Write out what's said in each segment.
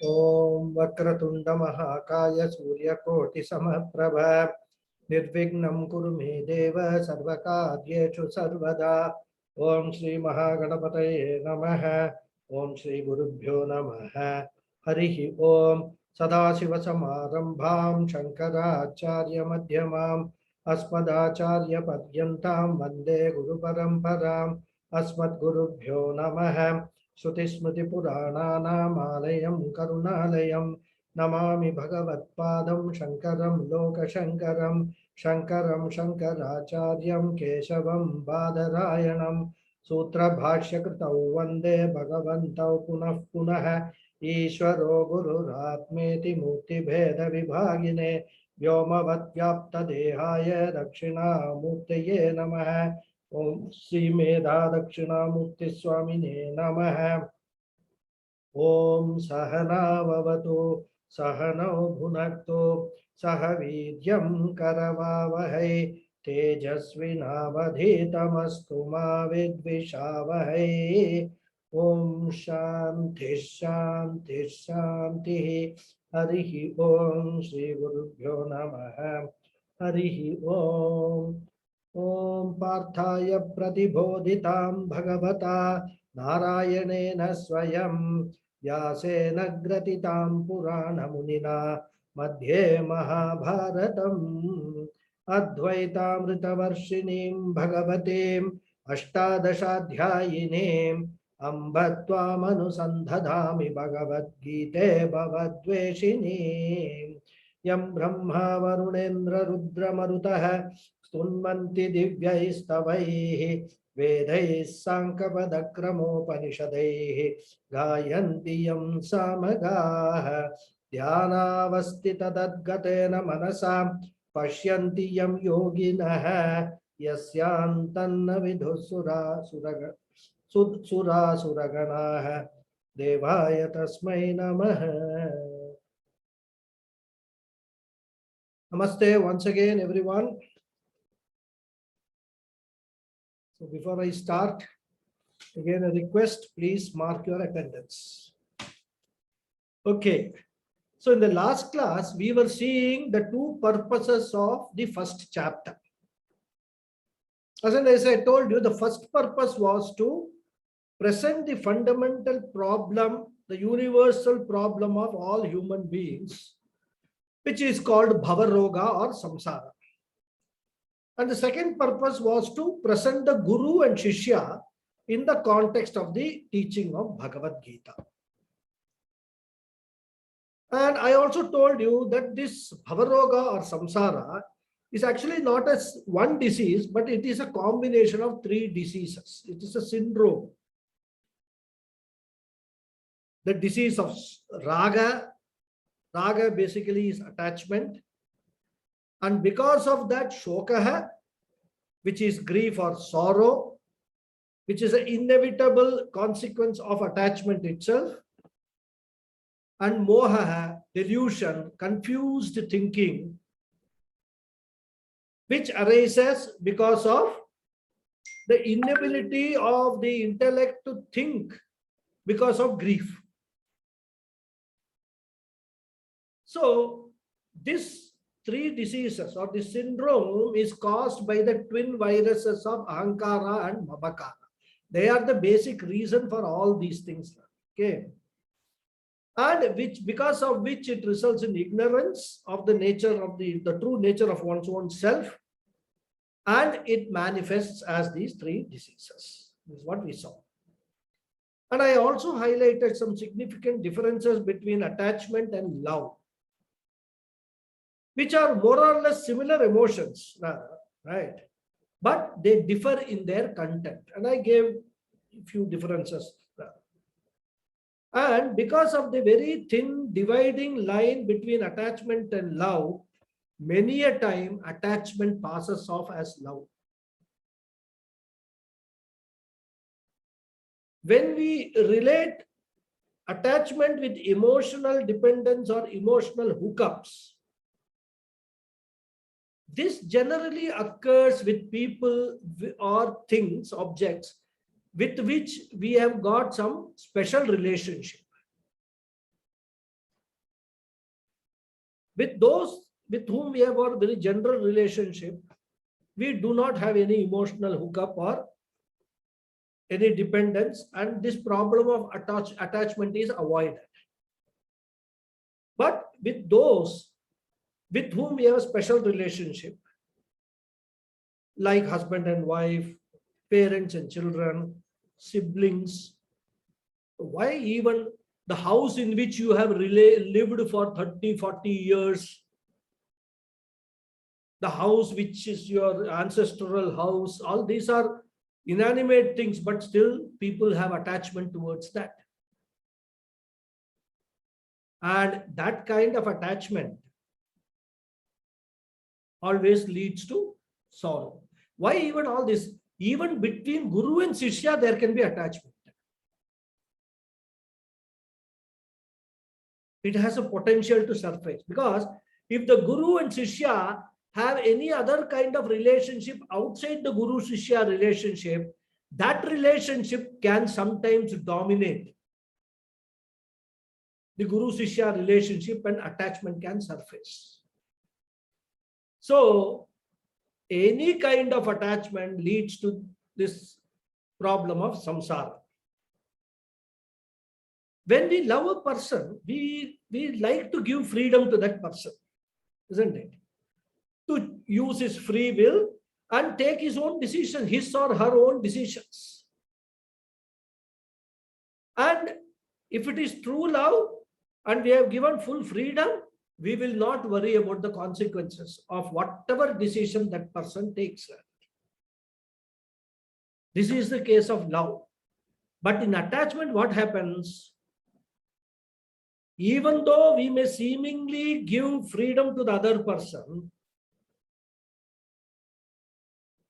Om Vakratunda Mahakaya Suryakoti Samaprabha Nirvignam Kuru Me Deva Sarvakaryeshu Sarvada. Om Shri Mahaganapataye Namaha. Om Shri Gurubhyo Namaha. Harihi Om Sadashiva Samarambham Shankaracharya Madhyamam Asmadacharya Padyantam Vande Guru Paramparam Asmad Gurubhyo Namaha. Shruti Smriti Purananam Alayam Karunalayam Namami Bhagavatpadam Shankaram Loka Shankaram Shankaram Shankaracharyam Keshavam Badarayanam Sutra Bhashyakritau Vande Bhagavantau Punah Punah Ishvaro Gururatmeti Murti Bheda Vibhagine Vyomavad Vyapta Dehaya Dakshina Murtaye Namaha Om Sri Medha Dakshinamurti Swamine Namaha. Om Sahana Vavatu Sahano Bhunaktu Sahavidyam Karavavahai Tejasvinavadhitamastu ma vidvishavahai. Om Shanti Shanti Shanti. Harihi Om Shri Gurubhyo Namaha. Harihi Om. Om Parthaya Pratibodhitam Bhagavata Narayanena Swayam Vyasena Gratitam Purana Munina Madhye Mahabharatam Advaitamritavarshinim Bhagavatim Ashtadashadhyayinim Ambatvam Anusandhadami Bhagavad Gita Bhavadveshinim Yam Brahma Varunendra Rudra Marutaha Stunmanti Divyaistavaihi Vedais Sankapadakramopanishadaihi Gayanti Yam Samagaha Dhyanavastita Dadgatena Manasa Pashyanti Yam Yoginaha Yasyantanna Vidhusura Suraganaha Devaya Tasmai Namaha. Namaste once again, everyone. So before I start, again a request, please mark your attendance. Okay. So in the last class, we were seeing the two purposes of the first chapter. As I told you, the first purpose was to present the fundamental problem, the universal problem of all human beings, which is called Bhavaroga or Samsara. And the second purpose was to present the Guru and Shishya in the context of the teaching of Bhagavad Gita. And I also told you that this Bhavaroga or Samsara is actually not as one disease, but it is a combination of three diseases. It is a syndrome. The disease of Raga. Raga basically is attachment. And because of that, Shokaha, which is grief or sorrow, which is an inevitable consequence of attachment itself. And Moha, delusion, confused thinking, which arises because of the inability of the intellect to think because of grief. So, this three diseases or the syndrome is caused by the twin viruses of Ahankara and Mabakara. They are the basic reason for all these things. Okay. And because of which it results in ignorance of the nature of the true nature of one's own self, and it manifests as these three diseases. This is what we saw. And I also highlighted some significant differences between attachment and love, which are more or less similar emotions, right? But they differ in their content. And I gave a few differences. And because of the very thin dividing line between attachment and love, many a time attachment passes off as love. When we relate attachment with emotional dependence or emotional hookups, this generally occurs with people or things, objects, with which we have got some special relationship. With those with whom we have a very general relationship, we do not have any emotional hookup or any dependence, and this problem of attachment is avoided. But with those with whom we have a special relationship, like husband and wife, parents and children, siblings, why even the house in which you have lived for 30, 40 years, the house which is your ancestral house, all these are inanimate things, but still people have attachment towards that. And that kind of attachment always leads to sorrow. Why even all this? Even between Guru and Shishya, there can be attachment. It has a potential to surface, because if the Guru and Shishya have any other kind of relationship outside the Guru Shishya relationship, that relationship can sometimes dominate the Guru Shishya relationship and attachment can surface. So any kind of attachment leads to this problem of samsara. When we love a person, we like to give freedom to that person, isn't it? To use his free will and take his own decision, his or her own decisions. And if it is true love and we have given full freedom, we will not worry about the consequences of whatever decision that person takes. This is the case of love. But in attachment, what happens? Even though we may seemingly give freedom to the other person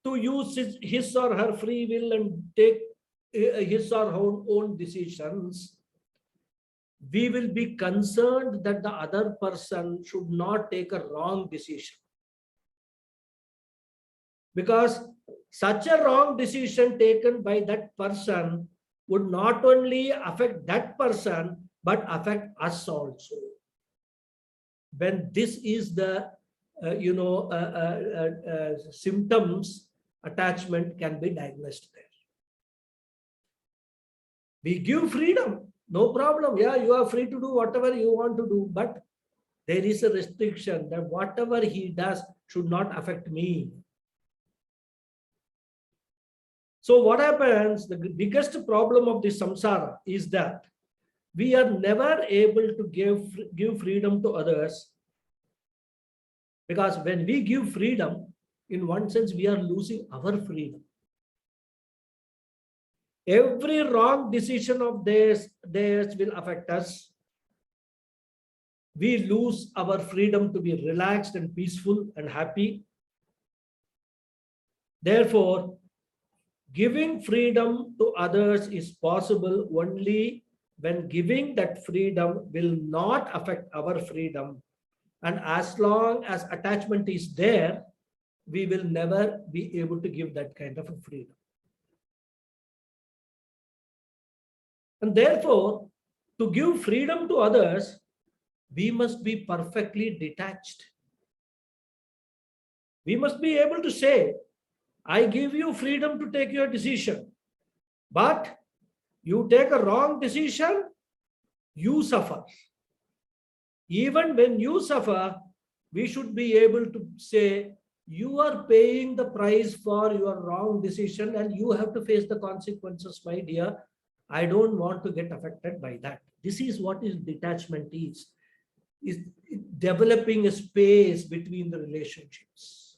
to use his or her free will and take his or her own decisions, we will be concerned that the other person should not take a wrong decision. Because such a wrong decision taken by that person would not only affect that person, but affect us also. When this is the symptoms, attachment can be diagnosed there. We give freedom, no problem. Yeah, you are free to do whatever you want to do, but there is a restriction that whatever he does should not affect me. So what happens, the biggest problem of this samsara is that we are never able to give freedom to others, because when we give freedom, in one sense, we are losing our freedom. Every wrong decision of theirs will affect us. We lose our freedom to be relaxed and peaceful and happy. Therefore, giving freedom to others is possible only when giving that freedom will not affect our freedom. And as long as attachment is there, we will never be able to give that kind of a freedom. And therefore, to give freedom to others, we must be perfectly detached. We must be able to say, I give you freedom to take your decision, but you take a wrong decision, you suffer. Even when you suffer, we should be able to say, you are paying the price for your wrong decision and you have to face the consequences, my dear. I don't want to get affected by that. This is what is detachment is developing a space between the relationships.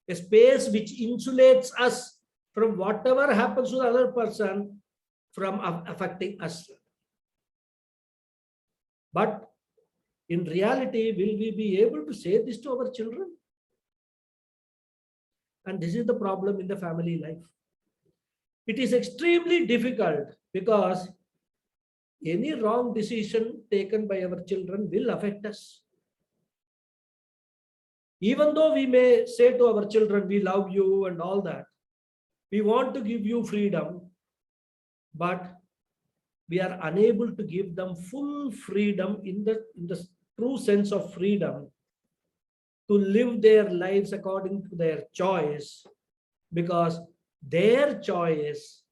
A space which insulates us from whatever happens to the other person from affecting us. But in reality, will we be able to say this to our children? And this is the problem in the family life. It is extremely difficult because any wrong decision taken by our children will affect us. Even though we may say to our children, we love you and all that, we want to give you freedom, but we are unable to give them full freedom in the true sense of freedom to live their lives according to their choice, because their choice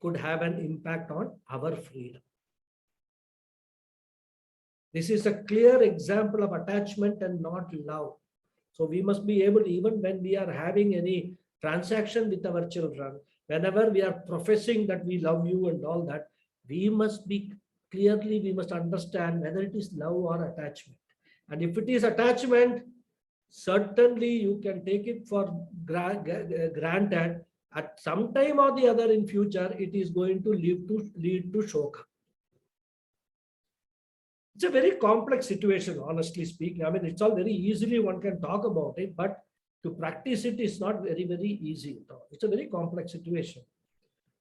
could have an impact on our freedom. This is a clear example of attachment and not love. So we must be able, even when we are having any transaction with our children, whenever we are professing that we love you and all that, we must be clearly, we must understand whether it is love or attachment. And if it is attachment, certainly you can take it for granted. At some time or the other in future, it is going to lead to shoka. It's a very complex situation, honestly speaking. I mean, it's all very easily one can talk about it, but to practice it is not very, very easy. It's a very complex situation.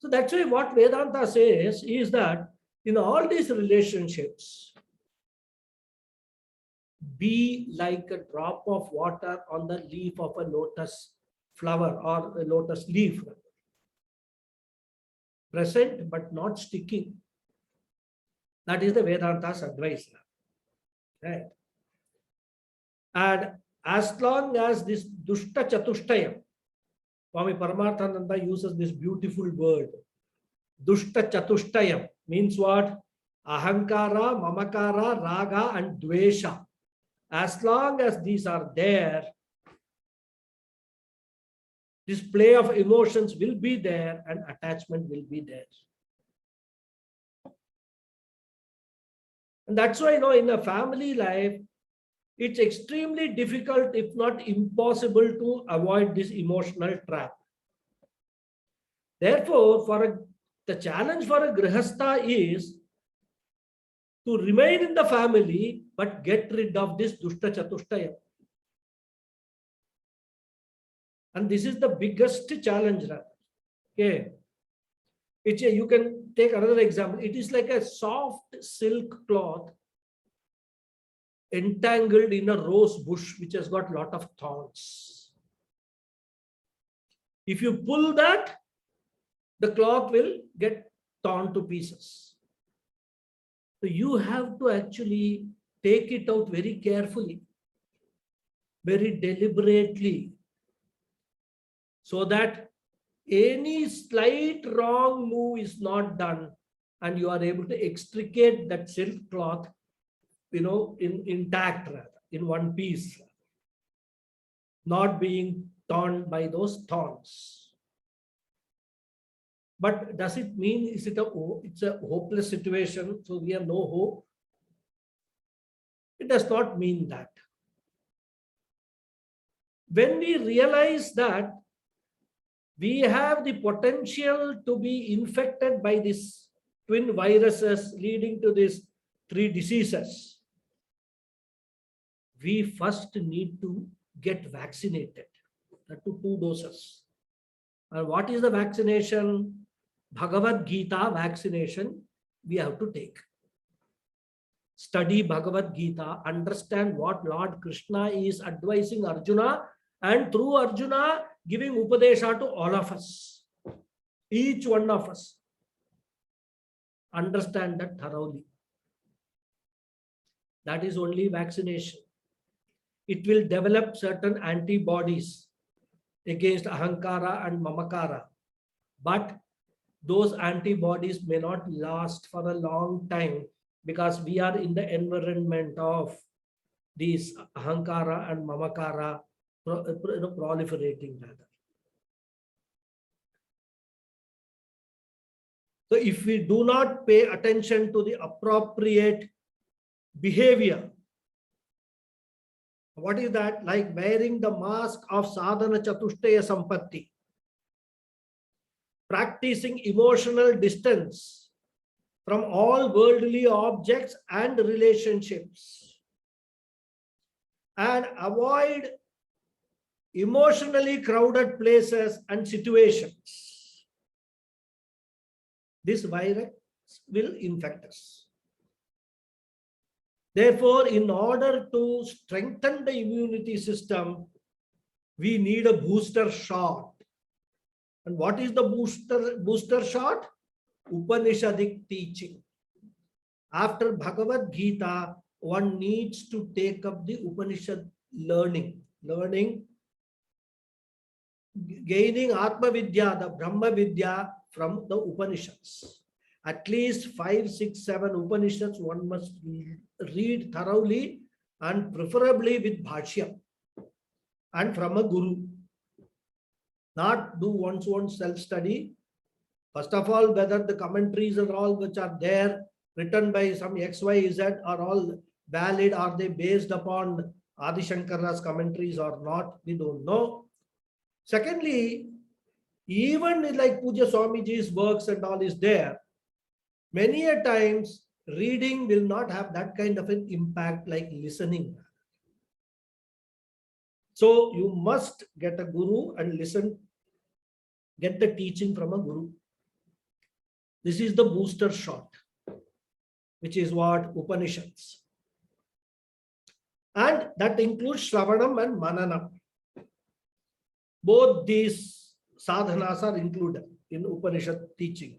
So that's why what Vedanta says is that in all these relationships, be like a drop of water on the leaf of a lotus flower or a lotus leaf. Present but not sticking. That is the Vedanta's advice. Right? And as long as this dushta chatushtayam, Swami Paramarthananda uses this beautiful word. Dushta chatushtayam means what? Ahankara, mamakara, raga and dvesha. As long as these are there, this play of emotions will be there and attachment will be there. And that's why, in a family life, it's extremely difficult, if not impossible, to avoid this emotional trap. Therefore, the challenge for a grihastha is to remain in the family, but get rid of this dushta chatushtaya. And this is the biggest challenge. Okay. You can take another example. It is like a soft silk cloth entangled in a rose bush which has got a lot of thorns. If you pull that, the cloth will get torn to pieces. So you have to actually take it out very carefully, very deliberately, so that any slight wrong move is not done and you are able to extricate that silk cloth, intact, rather, in one piece, not being torn by those thorns. But does it mean it's a hopeless situation, so we have no hope? It does not mean that. When we realize that we have the potential to be infected by these twin viruses leading to these 3 diseases, we first need to get vaccinated, to 2 doses. And what is the vaccination? Bhagavad Gita vaccination we have to take. Study Bhagavad Gita, understand what Lord Krishna is advising Arjuna, and through Arjuna giving Upadesha to all of us, each one of us. Understand that thoroughly. That is only vaccination. It will develop certain antibodies against ahankara and mamakara. But those antibodies may not last for a long time, because we are in the environment of these ahankara and mamakara proliferating rather. So if we do not pay attention to the appropriate behavior, what is that? Like wearing the mask of sadhana chatushtaya sampatti, practicing emotional distance from all worldly objects and relationships, and avoid emotionally crowded places and situations. This virus will infect us. Therefore, in order to strengthen the immunity system, we need a booster shot. And what is the booster shot? Upanishadic teaching. After Bhagavad Gita, one needs to take up the Upanishad learning, gaining Atma Vidya, the Brahma Vidya from the Upanishads. At least 5, 6, 7 Upanishads one must read thoroughly and preferably with Bhashya and from a Guru. Not do one's own self-study. First of all, whether the commentaries and all which are there written by some XYZ are all valid, are they based upon Adi Shankara's commentaries or not, we don't know. Secondly, even like Puja Swamiji's works and all is there, many a times reading will not have that kind of an impact like listening. So you must get a guru and listen, get the teaching from a guru. This is the booster shot, which is what Upanishads. And that includes Shravanam and Mananam. Both these sadhanas are included in Upanishad teaching.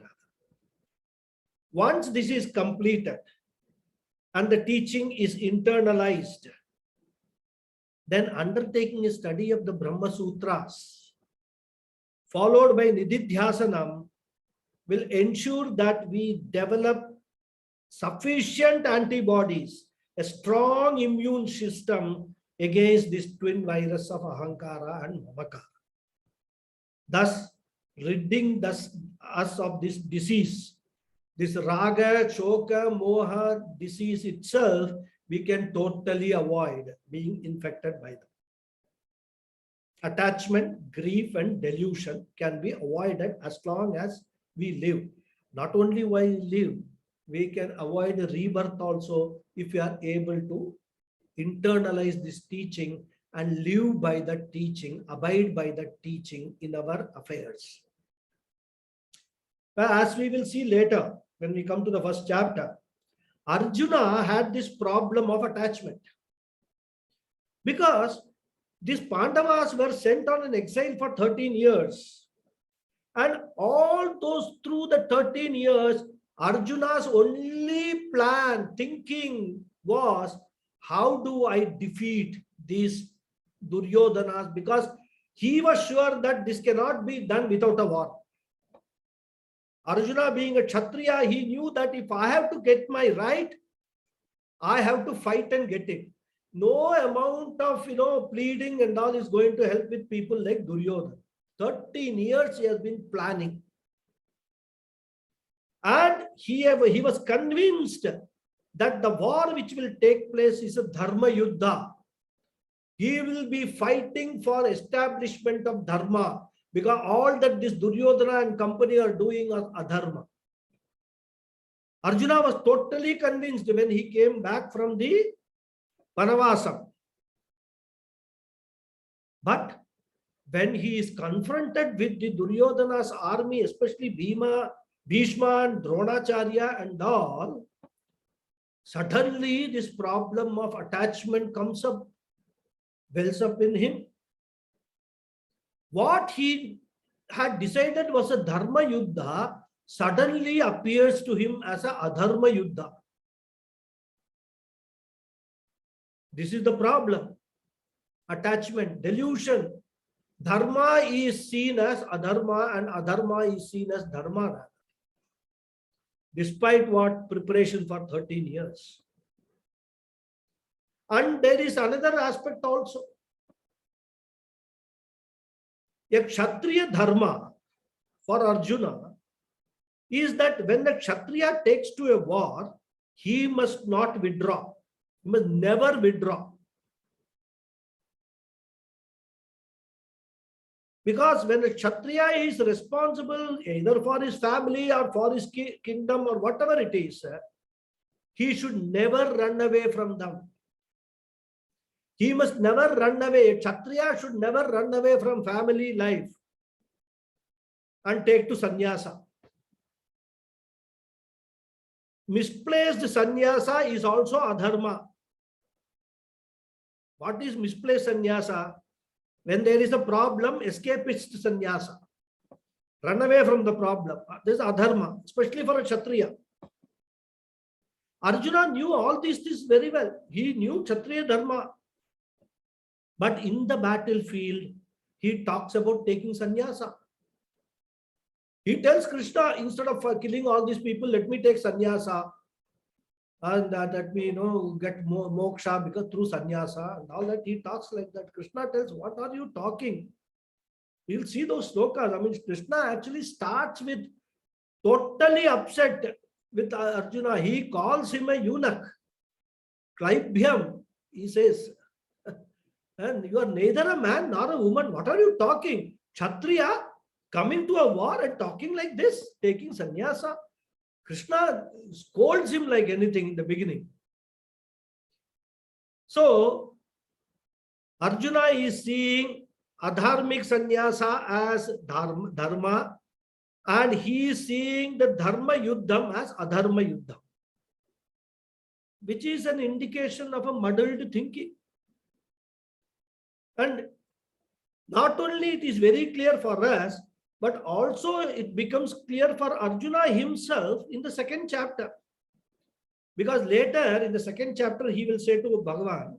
Once this is completed and the teaching is internalized, then undertaking a study of the Brahma Sutras, followed by Nididhyasanam, will ensure that we develop sufficient antibodies, a strong immune system against this twin virus of Ahankara and Mamakara. Thus, ridding us of this disease, this Raga, Shoka, Moha disease itself, we can totally avoid being infected by them. Attachment, grief, and delusion can be avoided as long as we live. Not only while we live, we can avoid rebirth also if we are able to internalize this teaching and live by that teaching, abide by that teaching in our affairs. As we will see later, when we come to the first chapter, Arjuna had this problem of attachment. Because these Pandavas were sent on an exile for 13 years. And all those through the 13 years, Arjuna's only plan, thinking was, how do I defeat these Duryodhanas? Because he was sure that this cannot be done without a war. Arjuna being a Kshatriya, he knew that if I have to get my right, I have to fight and get it. No amount of pleading and all is going to help with people like Duryodhana. 13 years he has been planning. And he was convinced that the war which will take place is a Dharma Yuddha. He will be fighting for establishment of Dharma, because all that this Duryodhana and company are doing are adharma. Arjuna was totally convinced when he came back from the Vanavasam. But when he is confronted with the Duryodhana's army, especially Bhishma and Dronacharya and all, suddenly this problem of attachment comes up, wells up in him. What he had decided was a Dharma Yuddha suddenly appears to him as a Adharma Yuddha. This is the problem. Attachment, delusion. Dharma is seen as Adharma and Adharma is seen as Dharma. Despite what? Preparation for 13 years. And there is another aspect also. A Kshatriya Dharma for Arjuna is that when the Kshatriya takes to a war, he must not withdraw. He must never withdraw. Because when a Kshatriya is responsible either for his family or for his kingdom or whatever it is, he should never run away from them. He must never run away. A Kshatriya should never run away from family life and take to sannyasa. Misplaced sannyasa is also adharma. What is misplaced sannyasa? When there is a problem, escapist sannyasa. Run away from the problem. This is adharma, especially for a Kshatriya. Arjuna knew all these things very well. He knew Kshatriya Dharma. But in the battlefield, he talks about taking sannyasa. He tells Krishna, instead of killing all these people, let me take sannyasa. And that we get moksha because through sannyasa and all that. He talks like that. Krishna tells, what are you talking? You'll see those slokas. I mean, Krishna actually starts with totally upset with Arjuna. He calls him a eunuch. Klaibhyam, he says. And you are neither a man nor a woman. What are you talking? Kshatriya coming to a war and talking like this, taking sannyasa. Krishna scolds him like anything in the beginning. So, Arjuna is seeing adharmic sannyasa as dharma, and he is seeing the dharma yuddham as adharma yuddham, which is an indication of a muddled thinking. And not only it is very clear for us, but also it becomes clear for Arjuna himself in the second chapter. Because later in the second chapter, he will say to Bhagavan,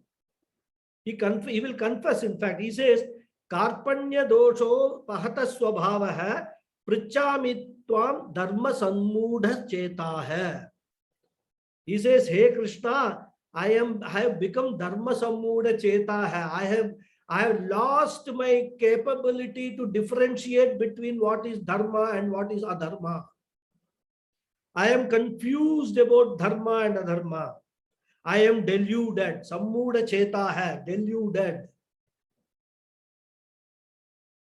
he will confess, in fact, he says, Karpanya dosho pahata swabhavaha prichami tvam dharma sanmudha chetaha. He says, hey Krishna, I have become dharma sanmudha chetaha. I have lost my capability to differentiate between what is dharma and what is adharma. I am confused about dharma and adharma. I am deluded. Sammuda cheta hai, deluded.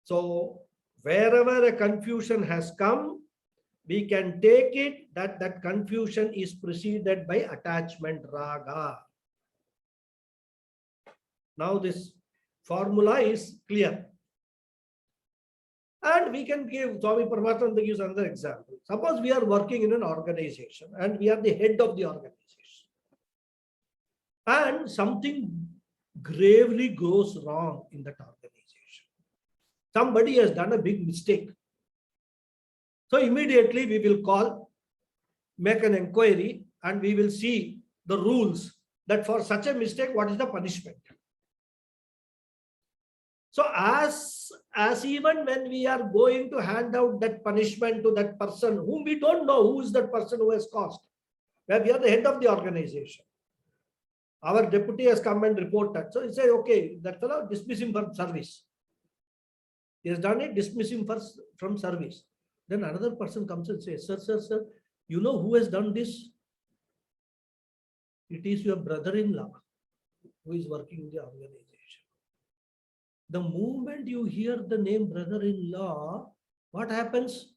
So, wherever a confusion has come, we can take it that confusion is preceded by attachment raga. Now, this formula is clear. And we can give, Swami Paramatmananda gives another example. Suppose we are working in an organization and we are the head of the organization. And something gravely goes wrong in that organization. Somebody has done a big mistake. So immediately we will call, make an inquiry, and we will see the rules that for such a mistake, what is the punishment. So as even when we are going to hand out that punishment to that person whom we don't know who is that person who has caused, where we are the head of the organization. Our deputy has come and reported. So he said, okay, that fellow, dismiss him from service. He has done it, dismiss him from service. Then another person comes and says, sir, you know who has done this? It is your brother-in-law who is working in the organization. The moment you hear the name brother-in-law, what happens?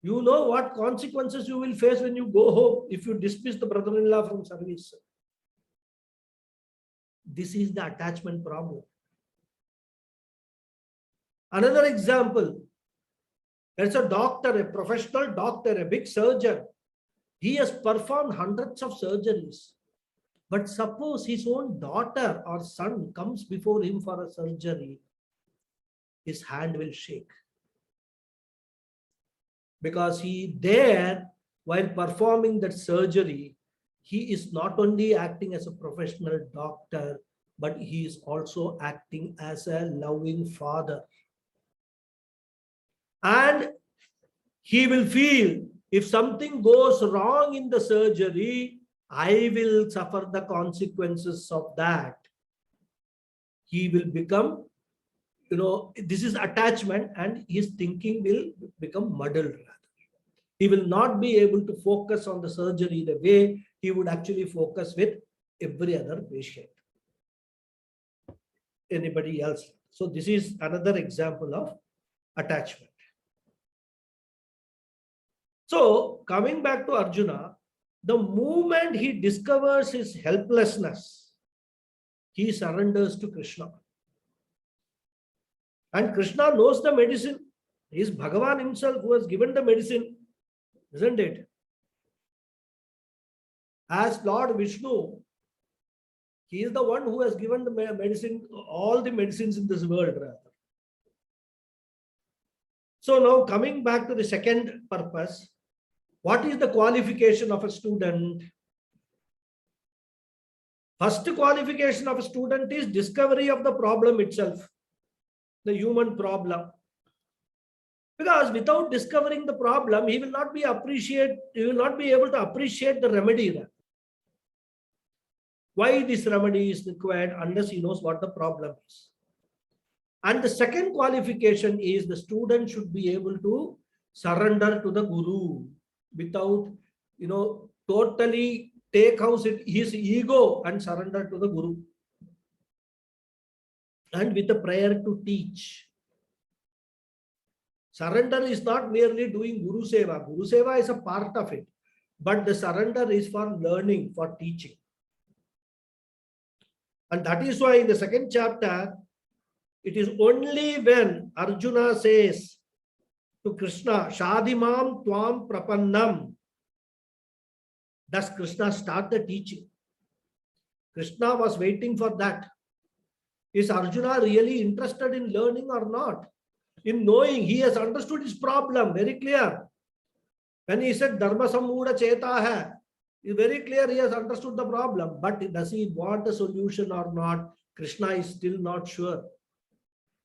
You know what consequences you will face when you go home if you dismiss the brother-in-law from service. This is the attachment problem. Another example, there's a doctor, a professional doctor, a big surgeon. He has performed hundreds of surgeries. But suppose his own daughter or son comes before him for a surgery, his hand will shake. Because while performing that surgery, he is not only acting as a professional doctor, but he is also acting as a loving father. And he will feel, if something goes wrong in the surgery, I will suffer the consequences of that. He will become, this is attachment, and his thinking will become muddled. He will not be able to focus on the surgery the way he would actually focus with every other patient. Anybody else? So this is another example of attachment. So coming back to Arjuna, the moment he discovers his helplessness, he surrenders to Krishna. And Krishna knows the medicine. He is Bhagavan himself who has given the medicine, isn't it? As Lord Vishnu, he is the one who has given the medicine, all the medicines in this world, rather. So now coming back to the second purpose, What is the qualification of a student? First qualification of a student is discovery of the problem itself, the human problem. Because without discovering the problem, he will not be able to appreciate the remedy. Why this remedy is required unless he knows what the problem is. And the second qualification is the student should be able to surrender to the Guru without, totally take out his ego and surrender to the Guru. And with a prayer to teach. Surrender is not merely doing Guru Seva. Guru Seva is a part of it. But the surrender is for learning, for teaching. And that is why in the second chapter, it is only when Arjuna says to Krishna, Shadimam Tvam Prapannam, does Krishna start the teaching. Krishna was waiting for that. Is Arjuna really interested in learning or not? In knowing, he has understood his problem, very clear. When he said Dharma Sammuda Cheta hai, it's very clear he has understood the problem. But does he want a solution or not? Krishna is still not sure.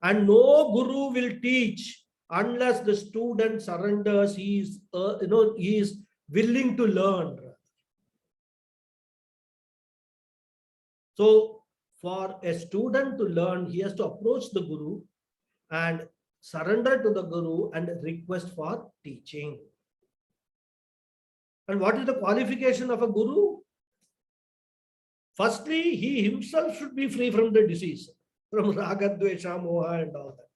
And no guru will teach unless the student surrenders. He is willing to learn. So for a student to learn, he has to approach the guru and surrender to the guru and request for teaching. And what is the qualification of a guru? Firstly, he himself should be free from the disease. From Raga, Dvesha, Moha and all that.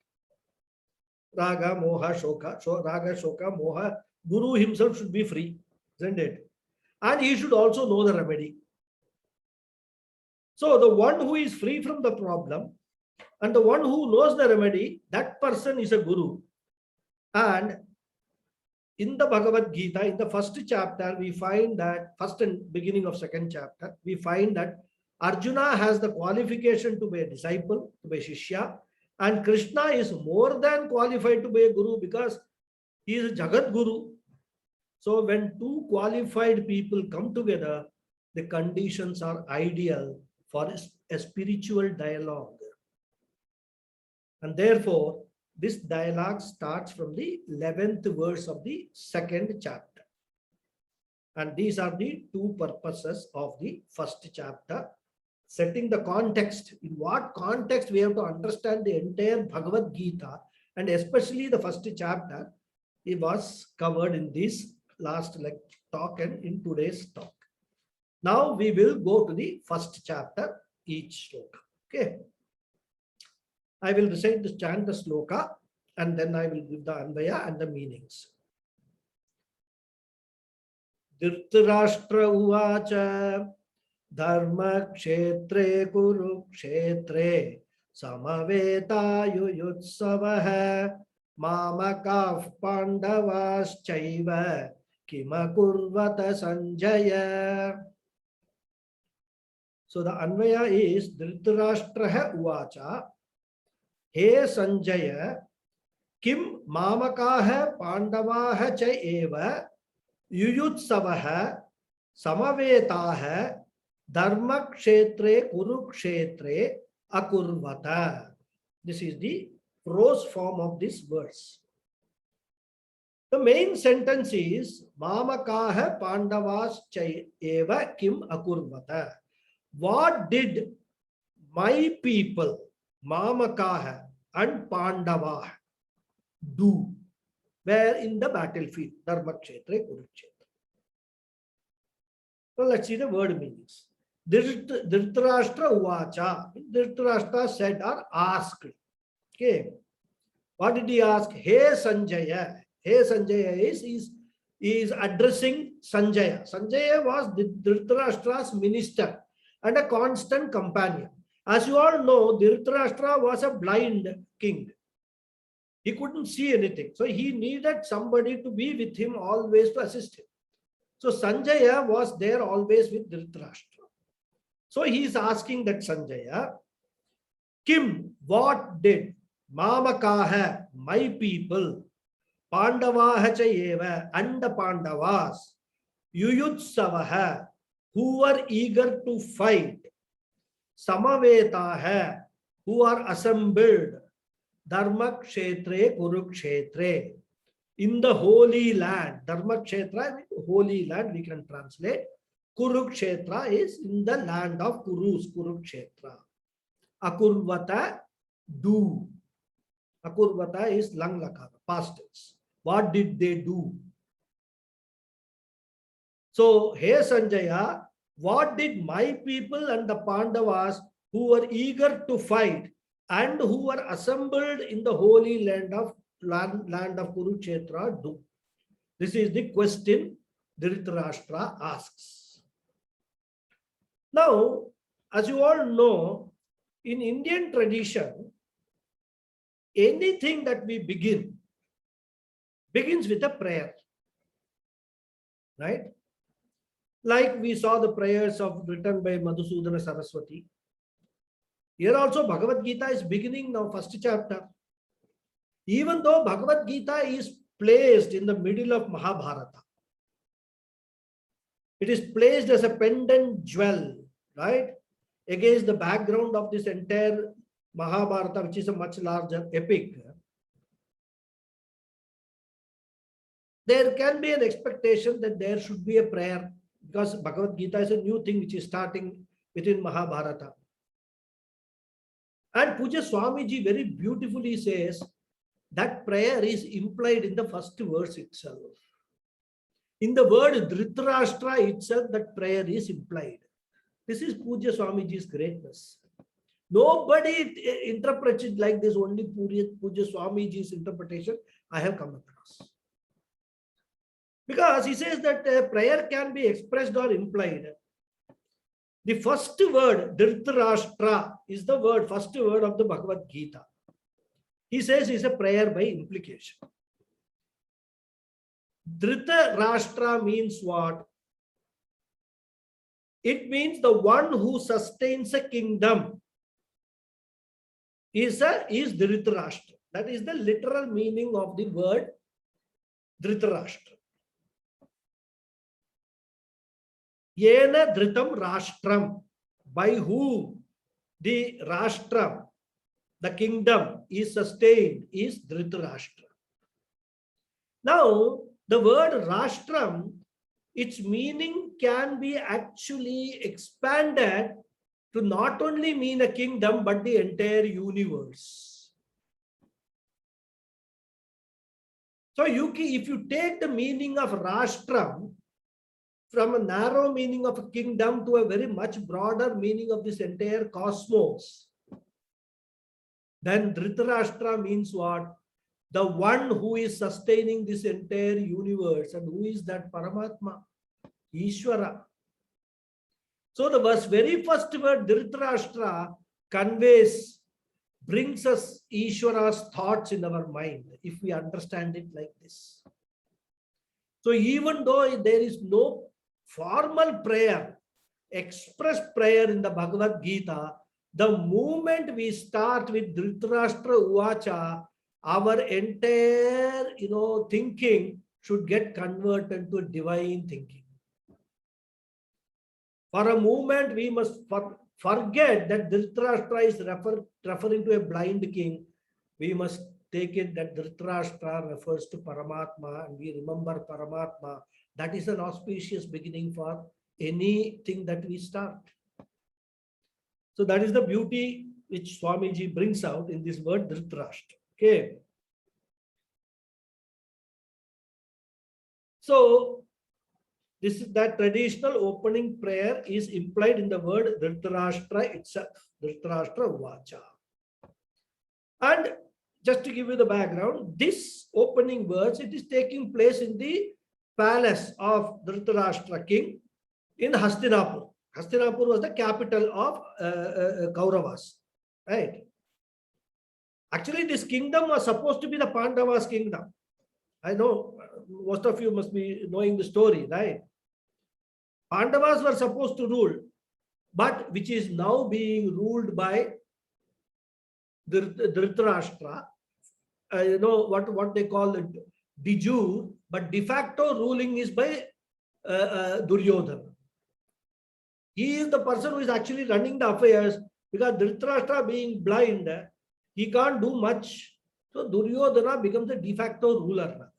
Raga, Moha, Shoka. So Raga, Shoka, Moha. Guru himself should be free, isn't it? And he should also know the remedy. So the one who is free from the problem and the one who knows the remedy, that person is a guru. And in the Bhagavad Gita, in the first chapter, we find that, first and beginning of second chapter, we find that Arjuna has the qualification to be a disciple, to be a Shishya, and Krishna is more than qualified to be a Guru because he is a Jagat Guru. So when two qualified people come together, the conditions are ideal for a spiritual dialogue. And therefore, this dialogue starts from the 11th verse of the second chapter. And these are the two purposes of the first chapter. Setting the context, in what context we have to understand the entire Bhagavad Gita, and especially the first chapter, it was covered in this last talk and in today's talk. Now we will go to the first chapter, each sloka. Okay. I will recite the chant the sloka and then I will give the Anvaya and the meanings. Dhritarashtra uvacha Dharma kshetre kurukshetre samaveta mamakav pandavas chaiva kimakurvata sanjaya. So the Anvaya is Dhritarashtra uvacha He Sanjaya Kim mamakaha pandavaha cha eva yuyutsavaha samavetaha Dharma kshetre kurukshetre akurvata. This is the prose form of this verse. The main sentence is Mamakaha Pandavas eva kim akurvata. What did my people, Mamakaha and Pandava, do? Where in the battlefield? Dharma kshetre kurukshetra. So let's see the word meanings. Dhritarashtra uvacha. Dhritarashtra said or asked. Okay. What did he ask? Hey Sanjaya. Hey Sanjaya is addressing Sanjaya. Sanjaya was Dhritarashtra's minister and a constant companion. As you all know, Dhritarashtra was a blind king. He couldn't see anything. So he needed somebody to be with him always to assist him. So Sanjaya was there always with Dhritarashtra. So he is asking that Sanjaya, Kim, what did Mamakaha, my people, Pandavaha cha eva, and the Pandavas, Yuyutsavaha, who were eager to fight, Samavetaha, who are assembled, Dharma Kshetre Kurukshetre, in the holy land. Dharma Kshetra, holy land, we can translate. Kurukshetra is in the land of Kurus, Kurukshetra. Akurvata, do. Akurvata is lang lakara, past tense. What did they do? So, hey Sanjaya, what did my people and the Pandavas who were eager to fight and who were assembled in the holy land of Kurukshetra do? This is the question Dhritarashtra asks. Now, as you all know, in Indian tradition, anything that we begins with a prayer, right? Like we saw the prayers written by Madhusudana Saraswati. Here also Bhagavad Gita is beginning now, first chapter. Even though Bhagavad Gita is placed in the middle of Mahabharata, it is placed as a pendant jewel, right? Against the background of this entire Mahabharata, which is a much larger epic. There can be an expectation that there should be a prayer, because Bhagavad Gita is a new thing which is starting within Mahabharata. And Puja Swamiji very beautifully says that prayer is implied in the first verse itself. In the word Dhritarashtra itself, that prayer is implied. This is Puja Swamiji's greatness. Nobody interprets it like this, only Puja Swamiji's interpretation I have come across. Because he says that prayer can be expressed or implied. The first word, Dhritarashtra, is the first word of the Bhagavad Gita. He says it's a prayer by implication. Dhritarashtra means what? It means the one who sustains a kingdom is Dhritarashtra. That is the literal meaning of the word Dhritarashtra. Yena dhritam rashtram, by whom the rashtram, the kingdom, is sustained, is Dhritarashtra. Now, the word rashtram, its meaning can be actually expanded to not only mean a kingdom, but the entire universe. So, if you take the meaning of rashtram from a narrow meaning of a kingdom to a very much broader meaning of this entire cosmos, then Dhritarashtra means what? The one who is sustaining this entire universe. And who is that? Paramatma, Ishvara. So the very first word Dhritarashtra brings us Ishvara's thoughts in our mind, if we understand it like this. So even though there is no formal prayer, express prayer in the Bhagavad Gita, the moment we start with Dhritarashtra Uvacha, our entire thinking should get converted to a divine thinking. For a moment, we must forget that Dhritarashtra is referring to a blind king. We must take it that Dhritarashtra refers to Paramatma, and we remember Paramatma. That is an auspicious beginning for anything that we start. So that is the beauty which Swamiji brings out in this word Dhritarashtra. Okay. So this is that traditional opening prayer is implied in the word Dhritarashtra itself. Dhritarashtra Uvacha. And just to give you the background, this opening words, it is taking place in the palace of Dhritarashtra king in Hastinapur. Hastinapur was the capital of Kauravas, right? Actually, this kingdom was supposed to be the Pandavas' kingdom. I know most of you must be knowing the story, right? Pandavas were supposed to rule, but which is now being ruled by Dhritarashtra. What they call it, de jure, but de facto ruling is by Duryodhana. He is the person who is actually running the affairs, because Dhritarashtra being blind, he can't do much. So Duryodhana becomes the de facto ruler.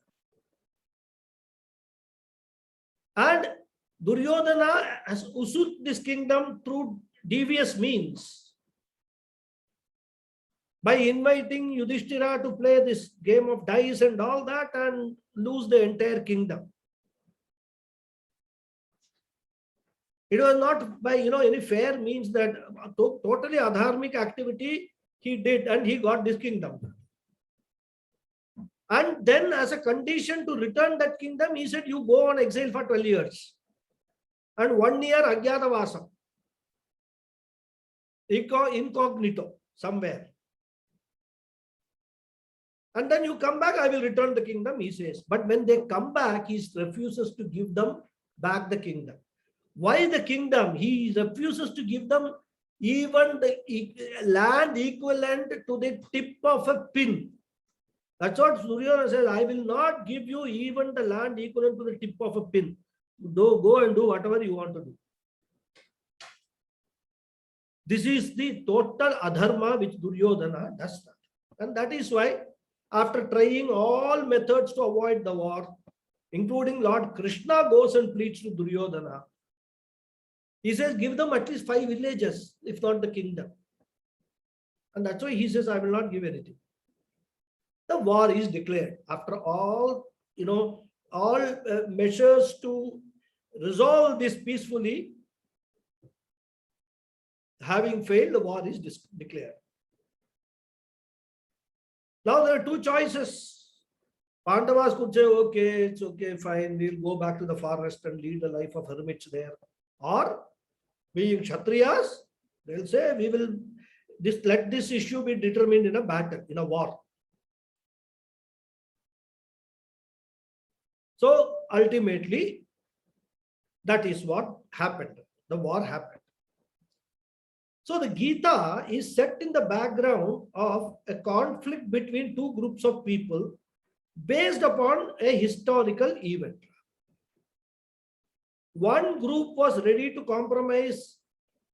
And Duryodhana has usurped this kingdom through devious means, by inviting Yudhishthira to play this game of dice and all that and lose the entire kingdom. It was not by any fair means, that totally adharmic activity he did, and he got this kingdom. And then as a condition to return that kingdom, he said, you go on exile for 12 years. And 1 year Ajnatavasa, incognito, somewhere. And then you come back, I will return the kingdom, he says. But when they come back, he refuses to give them back the kingdom. Why the kingdom? He refuses to give them even the land equivalent to the tip of a pin. That's what Duryodhana says. I will not give you even the land equivalent to the tip of a pin. Go and do whatever you want to do. This is the total adharma which Duryodhana does that. And that is why, after trying all methods to avoid the war, including Lord Krishna goes and pleads to Duryodhana. He says, give them at least 5 villages, if not the kingdom. And that's why he says, I will not give anything. The war is declared. After all, measures to resolve this peacefully, having failed, the war is declared. Now there are 2 choices. Pandavas could say, okay, it's okay, fine, we'll go back to the forest and lead a life of hermits there. Or, being Kshatriyas, they'll say, we will let this issue be determined in a battle, in a war. So ultimately, that is what happened. The war happened. So the Gita is set in the background of a conflict between 2 groups of people based upon a historical event. One group was ready to compromise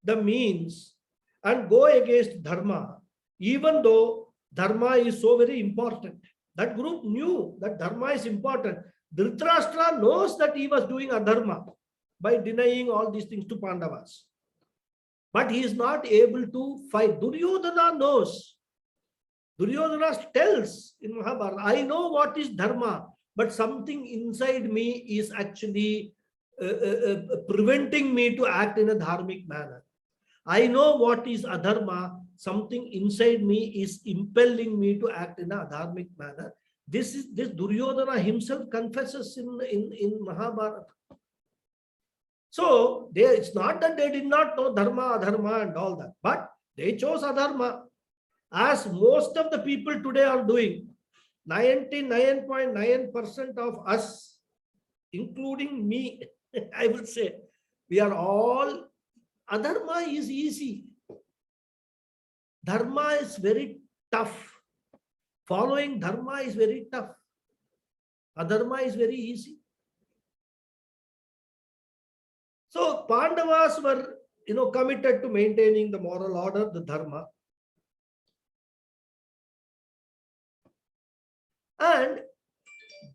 the means and go against dharma, even though dharma is so very important. That group knew that dharma is important. Dhritarashtra knows that he was doing adharma by denying all these things to Pandavas. But he is not able to fight. Duryodhana knows. Duryodhana tells in Mahabharata, I know what is dharma, but something inside me is actually preventing me to act in a dharmic manner. I know what is adharma, something inside me is impelling me to act in a dharmic manner. This Duryodhana himself confesses in Mahabharata. So it's not that they did not know dharma, adharma and all that, but they chose adharma, as most of the people today are doing. 99.9% of us, including me, I would say, we are all, adharma is easy. Dharma is very tough. Following dharma is very tough. Adharma is very easy. So Pandavas were, committed to maintaining the moral order, the dharma. And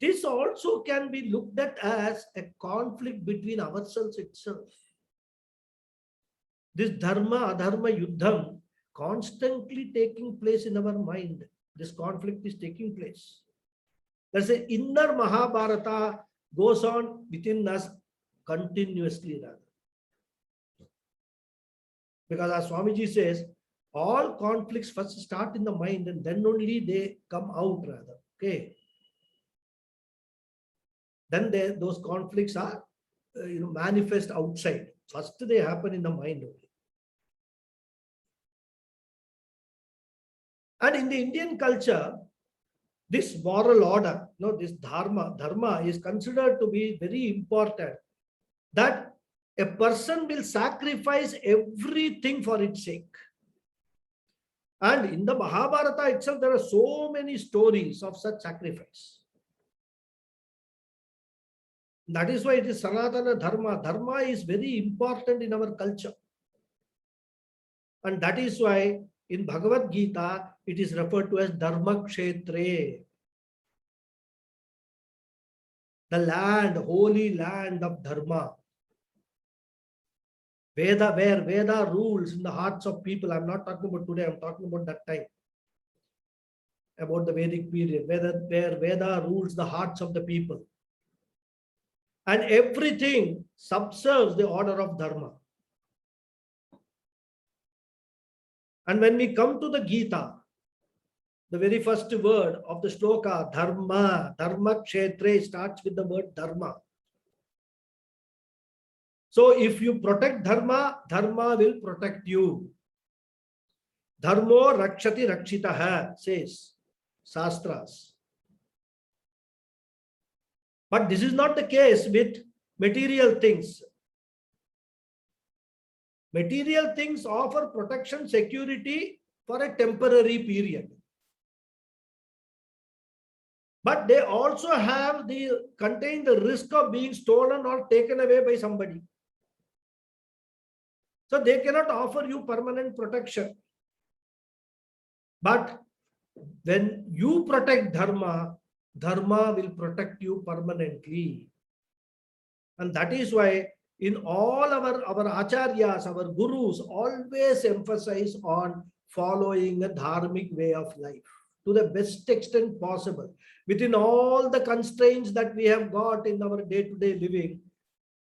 this also can be looked at as a conflict between ourselves itself. This dharma, adharma, yuddham constantly taking place in our mind. This conflict is taking place. There's an inner Mahabharata goes on within us continuously rather. Because as Swamiji says, all conflicts first start in the mind and then only they come out rather. Okay. Then those conflicts are manifest outside. First they happen in the mind only. And in the Indian culture, this moral order, this dharma is considered to be very important. That a person will sacrifice everything for its sake. And in the Mahabharata itself, there are so many stories of such sacrifice. That is why it is Sanatana Dharma. Dharma is very important in our culture. And that is why in Bhagavad Gita, it is referred to as Dharma Kshetre. The land, holy land of Dharma. Veda, where Veda rules in the hearts of people. I'm not talking about today, I'm talking about that time. About the Vedic period, where Veda rules the hearts of the people. And everything subserves the order of Dharma. And when we come to the Gita, the very first word of the shloka, Dharma, Dharma Kshetre, starts with the word Dharma. So if you protect Dharma, Dharma will protect you. Dharmo Rakshati Rakshitaha, says Shastras. But this is not the case with material things. Material things offer protection, security for a temporary period. But they also contain the risk of being stolen or taken away by somebody. So they cannot offer you permanent protection. But when you protect Dharma, Dharma will protect you permanently. And that is why in all our Acharyas, our Gurus always emphasize on following a dharmic way of life to the best extent possible. Within all the constraints that we have got in our day-to-day living,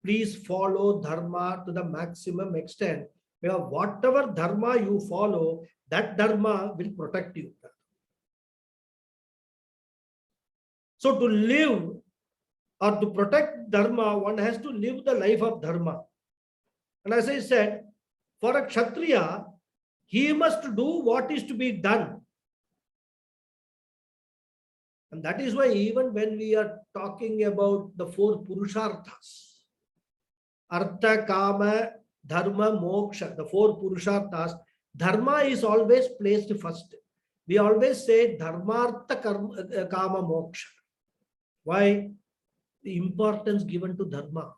please follow Dharma to the maximum extent. Where whatever Dharma you follow, that Dharma will protect you. So to live or to protect Dharma, one has to live the life of Dharma. And as I said, for a Kshatriya, he must do what is to be done. And that is why even when we are talking about the four Purusharthas, Artha, Kama, Dharma, Moksha, the four Purusharthas, Dharma is always placed first. We always say Dharmartha, Kama, Moksha. Why? The importance given to Dharma.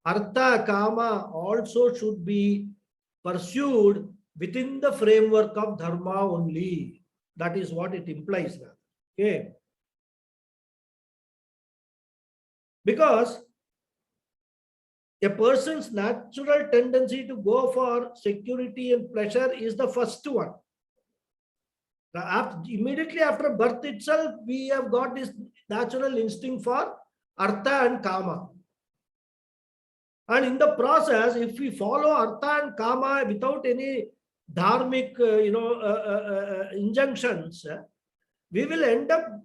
Artha, Kama also should be pursued within the framework of Dharma only. That is what it implies. Okay. Because a person's natural tendency to go for security and pleasure is the first one. Immediately after birth itself, we have got this natural instinct for Artha and Kama. And in the process, if we follow Artha and Kama without any dharmic, injunctions, we will end up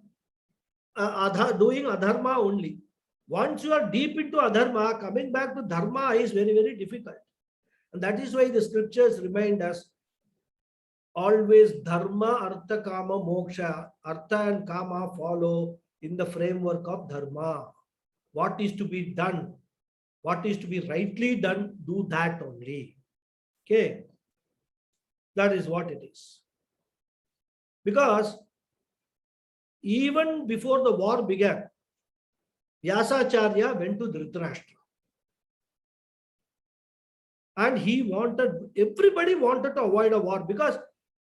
doing adharma only. Once you are deep into adharma, coming back to dharma is very, very difficult. And that is why the scriptures remind us always dharma, artha, kama, moksha. Artha and kama follow in the framework of dharma. What is to be done, what is to be rightly done, do that only. Okay. That is what it is. Because even before the war began, Vyasacharya went to Dhritarashtra. And everybody wanted to avoid a war because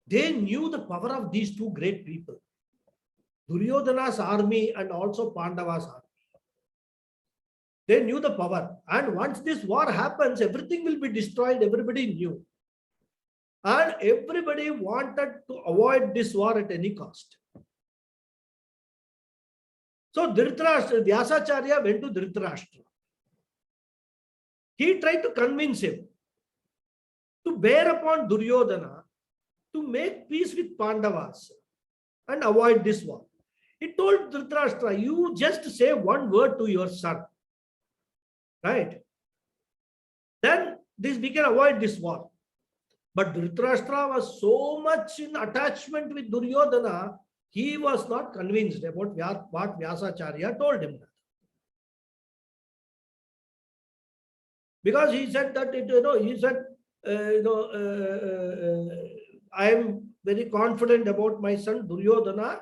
they knew the power of these two great people. Duryodhana's army and also Pandava's army. They knew the power. And once this war happens, everything will be destroyed. Everybody knew. And everybody wanted to avoid this war at any cost. So Dhritarashtra, Vyasacharya went to Dhritarashtra. He tried to convince him to bear upon Duryodhana to make peace with Pandavas and avoid this war. He told Dhritarashtra, you just say one word to your son. Right? Then we can avoid this war. But Dhritarashtra was so much in attachment with Duryodhana, he was not convinced about what Vyasacharya told him. Because he said that, I am very confident about my son Duryodhana.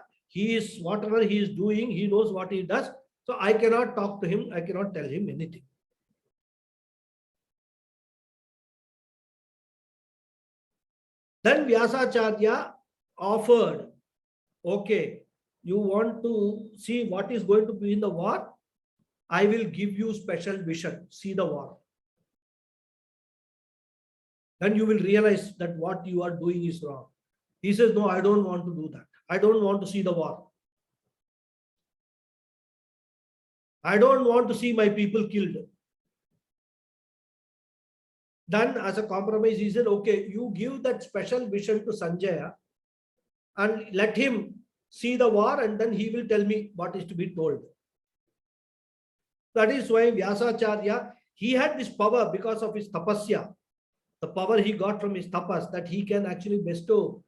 Whatever he is doing, he knows what he does. So I cannot talk to him. I cannot tell him anything. Then Vyasacharya offered, okay, you want to see what is going to be in the war? I will give you special vision. See the war. Then you will realize that what you are doing is wrong. He says, no, I don't want to do that. I don't want to see the war. I don't want to see my people killed. Then as a compromise, he said, okay, you give that special vision to Sanjaya and let him see the war, and then he will tell me what is to be told. That is why Vyasacharya, he had this power because of his tapasya, the power he got from his tapas, that he can actually bestow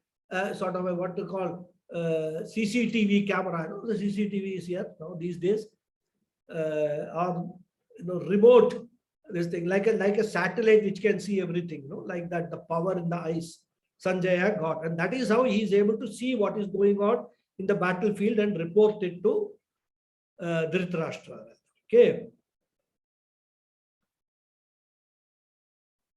sort of a what to call CCTV camera. You know, the CCTV is here now these days, or remote this thing like a satellite which can see everything. Like that, the power in the eyes Sanjaya got, and that is how he is able to see what is going on in the battlefield and report it to Dhritarashtra. Okay.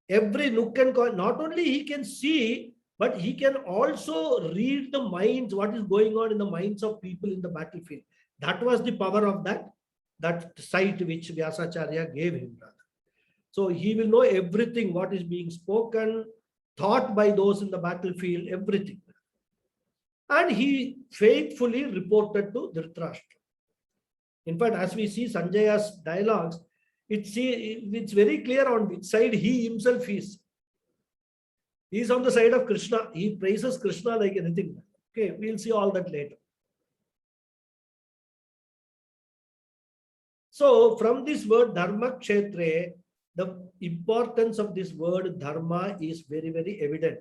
Every nook and corner, not only he can see, but he can also read the minds, what is going on in the minds of people in the battlefield. That was the power of that sight which Vyasacharya gave him. So he will know everything, what is being spoken, thought by those in the battlefield, everything. And he faithfully reported to Dhritarashtra. In fact, as we see Sanjaya's dialogues, it's very clear on which side he himself is. He is on the side of Krishna. He praises Krishna like anything. Okay, we'll see all that later. So from this word dharma kshetre, the importance of this word dharma is very, very evident.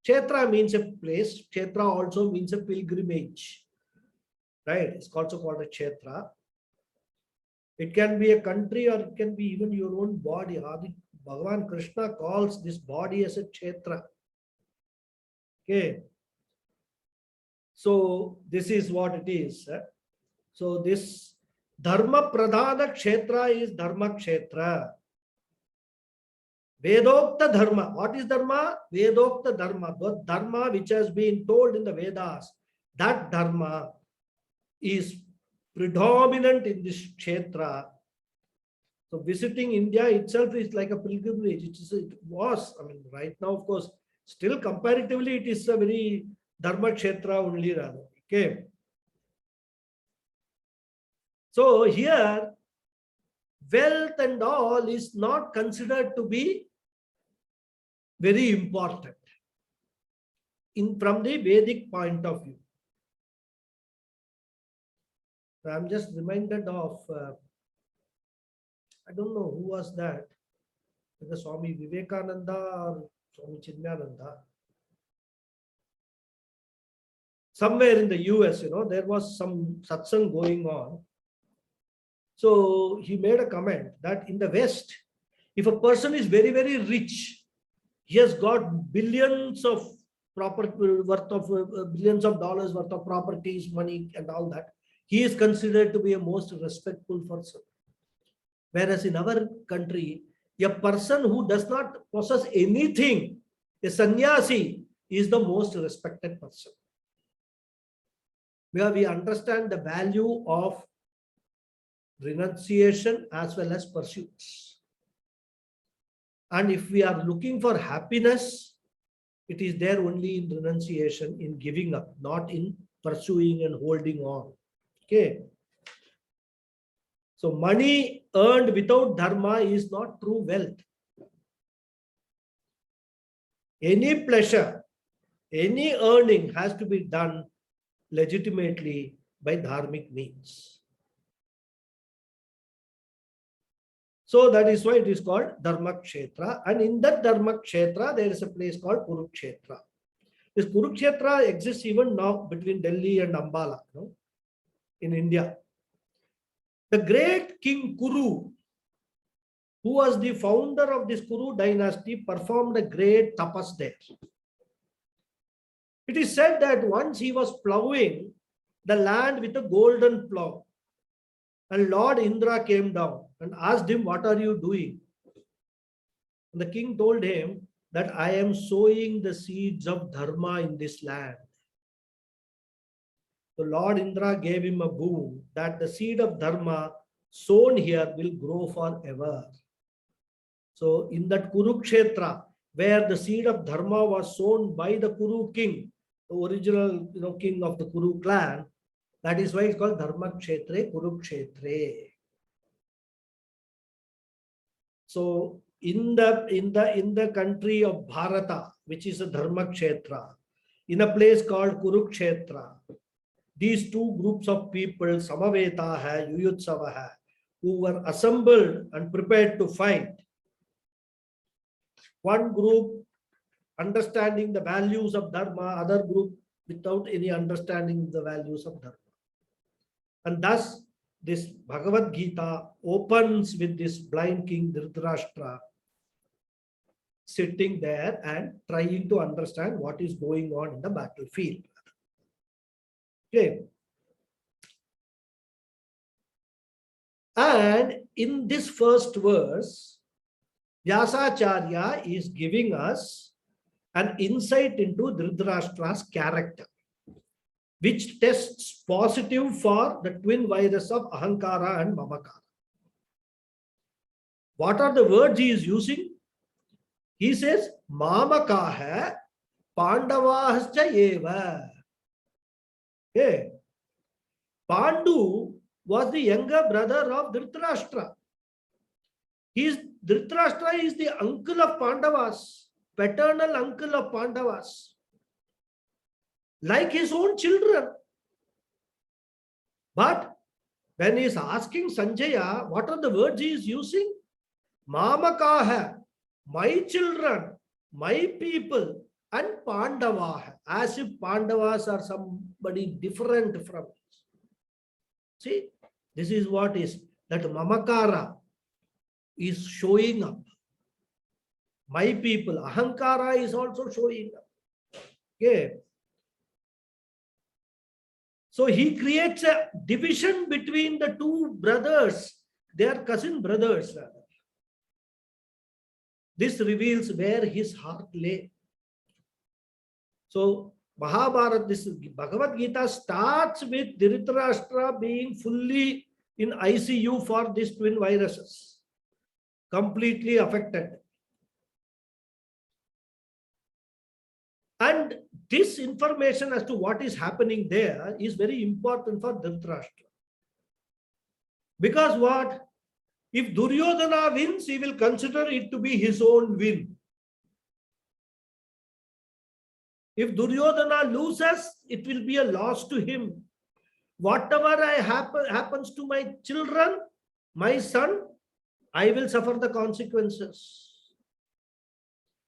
Kshetra means a place. Kshetra also means a pilgrimage. Right? It's also called a kshetra. It can be a country or it can be even your own body. Bhagavan Krishna calls this body as a kshetra. Okay. So this is what it is. So this dharma pradhana kshetra is dharma kshetra. Vedokta dharma. What is dharma? Vedokta dharma. The dharma which has been told in the Vedas, that dharma is predominant in this kshetra. So visiting India itself is like a pilgrimage. It was, I mean, right now, of course, still comparatively, it is a very dharma kshetra only rather. Okay. So here, wealth and all is not considered to be very important from the Vedic point of view. So I'm just reminded of, I don't know who was that, whether Swami Vivekananda or Swami Chinmayananda. Somewhere in the US, there was some satsang going on. So he made a comment that in the West, if a person is very, very rich, he has got billions of property worth of billions of dollars worth of properties, money, and all that, he is considered to be a most respectful person. Whereas in our country, a person who does not possess anything, a sannyasi, is the most respected person. Where we understand the value of renunciation as well as pursuits. And if we are looking for happiness, it is there only in renunciation, in giving up, not in pursuing and holding on. Okay. So money earned without dharma is not true wealth. Any pleasure, any earning has to be done legitimately by dharmic means. So that is why it is called Dharma Kshetra. And in that Dharma Kshetra, there is a place called Kurukshetra. This Kurukshetra exists even now between Delhi and Ambala, in India. The great King Kuru, who was the founder of this Kuru dynasty, performed a great tapas there. It is said that once he was plowing the land with a golden plow. And Lord Indra came down and asked him, what are you doing? And the king told him that I am sowing the seeds of dharma in this land. So Lord Indra gave him a boon that the seed of dharma sown here will grow forever. So in that Kurukshetra, where the seed of dharma was sown by the Kuru king, the original king of the Kuru clan, that is why it's called Dharma Kshetre, Kurukshetre. So in the country of Bharata, which is a Dharma Kshetra, in a place called Kurukshetra, these two groups of people, Samaveta hai, Yuyutsava hai, who were assembled and prepared to fight. One group understanding the values of Dharma, other group without any understanding of the values of Dharma. And thus, this Bhagavad Gita opens with this blind king Dhritarashtra sitting there and trying to understand what is going on in the battlefield. Okay. And in this first verse, Vyasacharya is giving us an insight into Dhritarashtra's character, which tests positive for the twin virus of Ahankara and Mamakara. What are the words he is using? He says, Mamakaha Pandavahascha eva. Okay. Pandu was the younger brother of Dhritarashtra. Dhritarashtra is the uncle of Pandavas, paternal uncle of Pandavas, like his own children. But when he is asking Sanjaya, what are the words he is using? Mamakaha, my children, my people, and Pandavaha, as if Pandavas are somebody different from us. See, this is what is that Mamakara is showing up. My people, Ahankara is also showing up. Okay. So he creates a division between the two brothers. They are cousin brothers. This reveals where his heart lay. So Mahabharata, this Bhagavad Gita starts with Dhritarashtra being fully in ICU for these twin viruses, completely affected. And this information as to what is happening there is very important for Dhritarashtra. Because what? If Duryodhana wins, he will consider it to be his own win. If Duryodhana loses, it will be a loss to him. Whatever happens to my children, my son, I will suffer the consequences.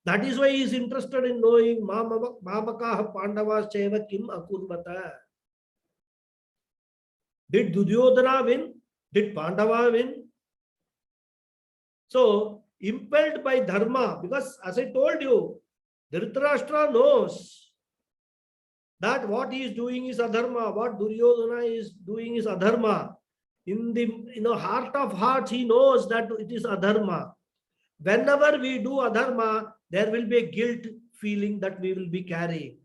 That is why he is interested in knowing Mamakaha Pandavas Cheva Kim Akurvata. Did Duryodhana win? Did Pandava win? So, impelled by dharma, because as I told you, Dhritarashtra knows that what he is doing is adharma, what Duryodhana is doing is adharma. In the heart of hearts, he knows that it is adharma. Whenever we do adharma, there will be a guilt feeling that we will be carrying.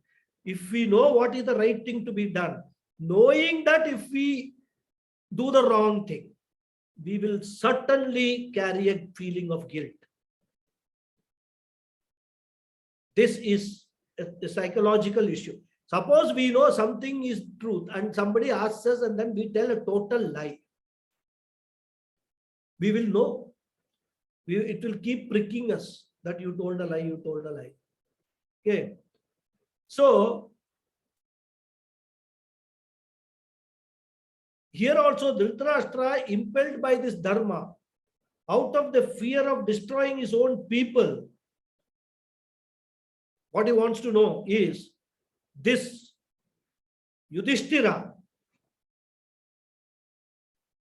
If we know what is the right thing to be done, knowing that if we do the wrong thing, we will certainly carry a feeling of guilt. This is a psychological issue. Suppose we know something is truth and somebody asks us and then we tell a total lie. We will know. It will keep pricking us that you told a lie, you told a lie. Okay. So, here also Dhritarashtra, impelled by this dharma, out of the fear of destroying his own people, what he wants to know is this Yudhishthira,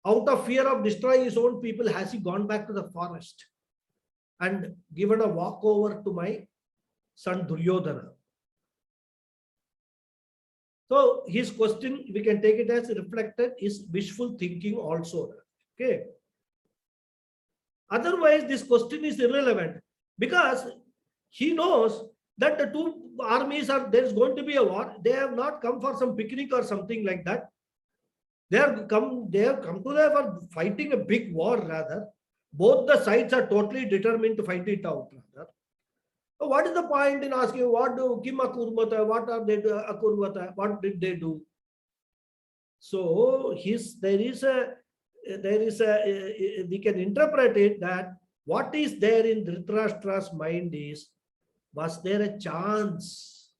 out of fear of destroying his own people, has he gone back to the forest and given a walkover to my son Duryodhana? So his question, we can take it as reflected, is wishful thinking also. Okay. Otherwise, this question is irrelevant because he knows that the two armies there's going to be a war. They have not come for some picnic or something like that. They have come to there for fighting a big war rather. Both the sides are totally determined to fight it out rather. So what is the point in asking what do Kim Akurvata, what are they Akurvata, what did they do? So there is a we can interpret it that what is there in Dhritarashtra's mind is, was there a chance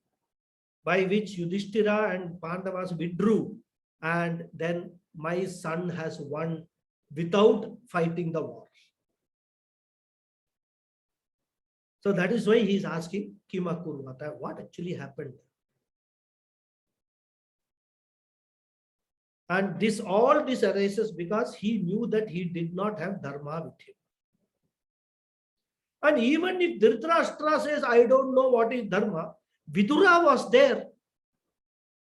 by which Yudhishthira and Pandavas withdrew and then my son has won without fighting the war? So that is why he is asking Kima Kurvata, what actually happened? And all this arises because he knew that he did not have dharma with him. And even if Dhritarashtra says, I don't know what is dharma, Vidura was there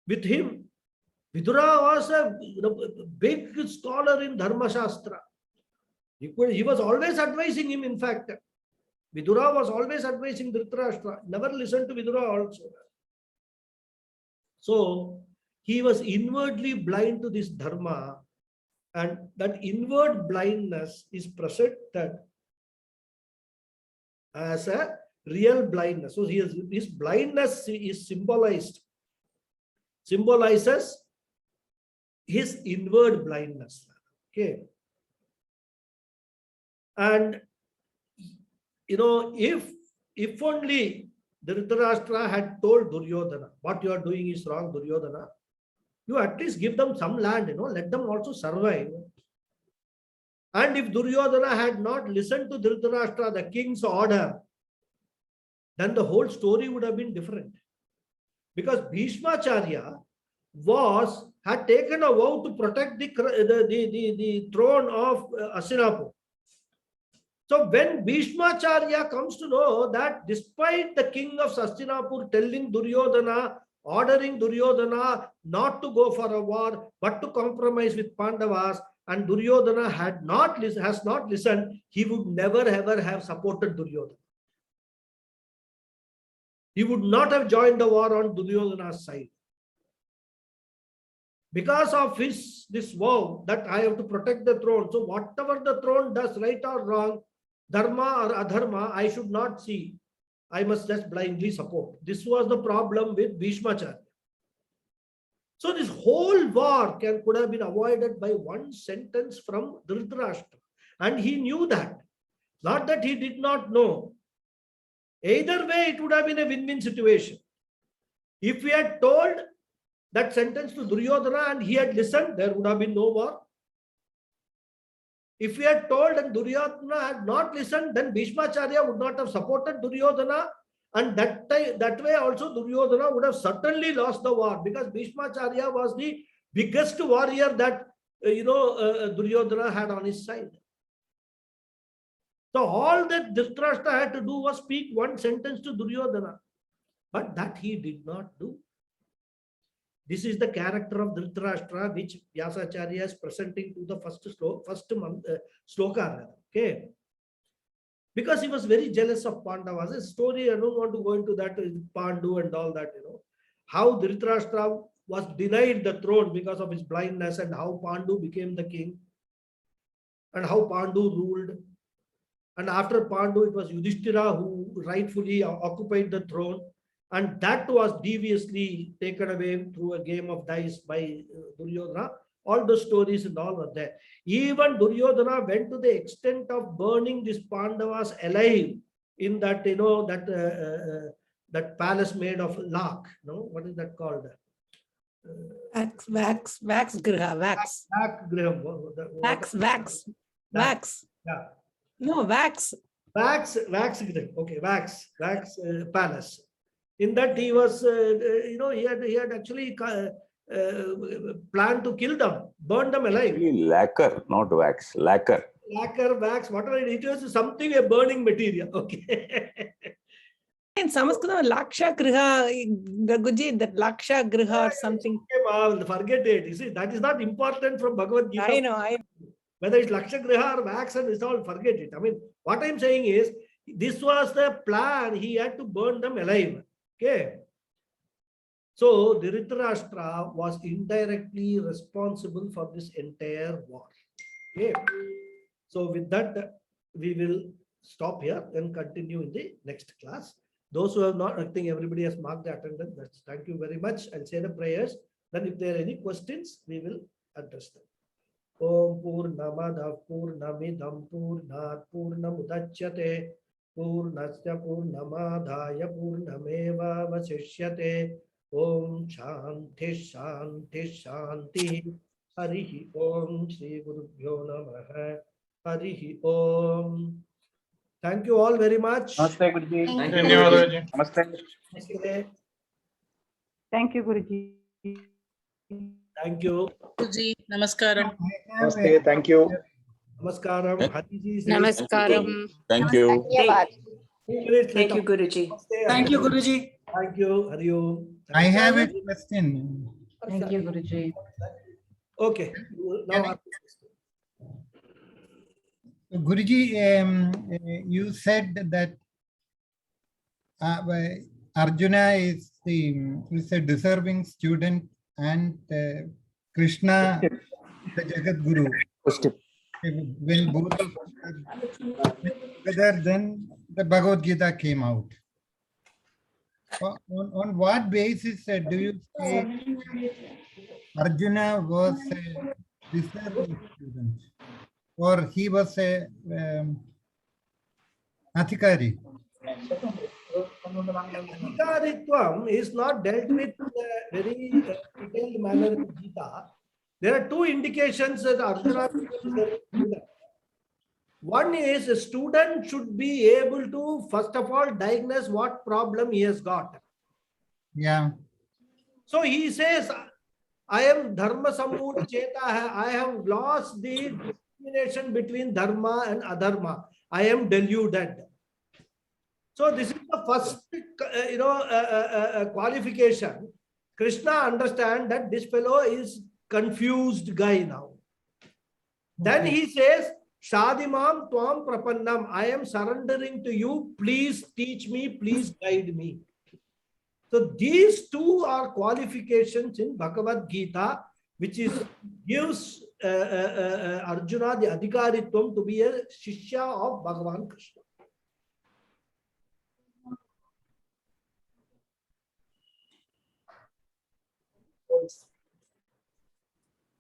with him. Vidura was a big scholar in Dharma Shastra. He was always advising him, in fact. Vidura was always advising Dhritarashtra. Never listened to Vidura also. So he was inwardly blind to this dharma, and that inward blindness is presented as a real blindness. So his blindness is symbolizes his inward blindness. Okay. And if only Dhritarashtra had told Duryodhana, what you are doing is wrong, Duryodhana, you at least give them some land, let them also survive. And if Duryodhana had not listened to Dhritarashtra, the king's order, then the whole story would have been different. Because Bhishmacharya had taken a vow to protect the throne of Hastinapur. So when Bhishmacharya comes to know that despite the king of Hastinapur telling Duryodhana, ordering Duryodhana not to go for a war, but to compromise with Pandavas, and Duryodhana has not listened, he would never ever have supported Duryodhana. He would not have joined the war on Duryodhana's side. Because of this vow that I have to protect the throne. So whatever the throne does, right or wrong, dharma or adharma, I should not see. I must just blindly support. This was the problem with Bhishmacharya. So this whole war could have been avoided by one sentence from Dhritarashtra. And he knew that. Not that he did not know. Either way, it would have been a win-win situation. If we had told that sentence to Duryodhana and he had listened, there would have been no war. If we had told and Duryodhana had not listened, then Bhishmacharya would not have supported Duryodhana, and that way also Duryodhana would have certainly lost the war, because Bhishmacharya was the biggest warrior that Duryodhana had on his side. So all that Dhritarashtra had to do was speak one sentence to Duryodhana, but that he did not do. This is the character of Dhritarashtra, which Vyasacharya is presenting to the first sloka. Okay. Because he was very jealous of Pandavas. A story, I don't want to go into that, Pandu and all that, how Dhritarashtra was denied the throne because of his blindness, and how Pandu became the king, and how Pandu ruled. And after Pandu, it was Yudhishthira who rightfully occupied the throne. And that was deviously taken away through a game of dice by Duryodhana. All the stories and all were there. Even Duryodhana went to the extent of burning these Pandavas alive in that, that palace made of lakh. What is that called? Wax griha, wax. Wax. Yeah. No, wax. Wax griha. Okay, wax palace. In that he was, he had actually planned to kill them, burn them alive. Lacquer, not wax. Lacquer. Lacquer, wax, whatever it was, something a burning material. Okay. In Sanskrit, Laksha Griha, Raghuji, that Laksha Griha or something. Okay, ma'am, forget it. You see, that is not important from Bhagavad Gita. I know. Whether it's Laksha Griha or wax and it's all, forget it. I mean, what I'm saying is, this was the plan. He had to burn them alive. Okay. So Dhritarashtra was indirectly responsible for this entire war. Okay. So with that, we will stop here and continue in the next class. Those who have not, I think everybody has marked the attendance. That's, thank you very much. I'll say the prayers. Then if there are any questions, we will address them. Om Purnamada Purnamidam Purnat Purnamudachyate Purnasya Purnamadaya Purnameva Vasishyate. Om Shanti Shanti Shanti. Harihi Om Shri Gurubhyo Namaha. Harihi Om. Thank you all very much. Namaste, Guruji. Thank you, Guruji. Namaste. Namaste. Thank you, Guruji. Thank you. Guruji, namaskaram. Namaste. Thank you. Namaskaram. Hariji says, Namaskaram. Thank you. 2 minutes Thank later. you, Guruji. Namaste. Thank you, Guruji. Thank you. Hari Om. I have a question. Thank you, Guruji. Okay. Now, ask the question. Guruji, you said that Arjuna is a deserving student and Krishna the Jagat Guru. When both of them were together, then the Bhagavad Gita came out. On what basis do you say Arjuna was a deserving student, or he was a Athikari? Adhikaritvam is not dealt with in a very detailed manner in Gita. There are two indications that Arjuna is a student. One is a student should be able to, first of all, diagnose what problem he has got. Yeah. So he says, I am dharma sammudha cheta, I have lost the discrimination between dharma and adharma. I am deluded. So this is the first, qualification. Krishna understands that this fellow is confused guy now. Then he says, Shadimam Twam Prapannam, I am surrendering to you. Please teach me, please guide me. So these two are qualifications in Bhagavad Gita, which gives Arjuna the Adhikaritvam to be a Shishya of Bhagavan Krishna.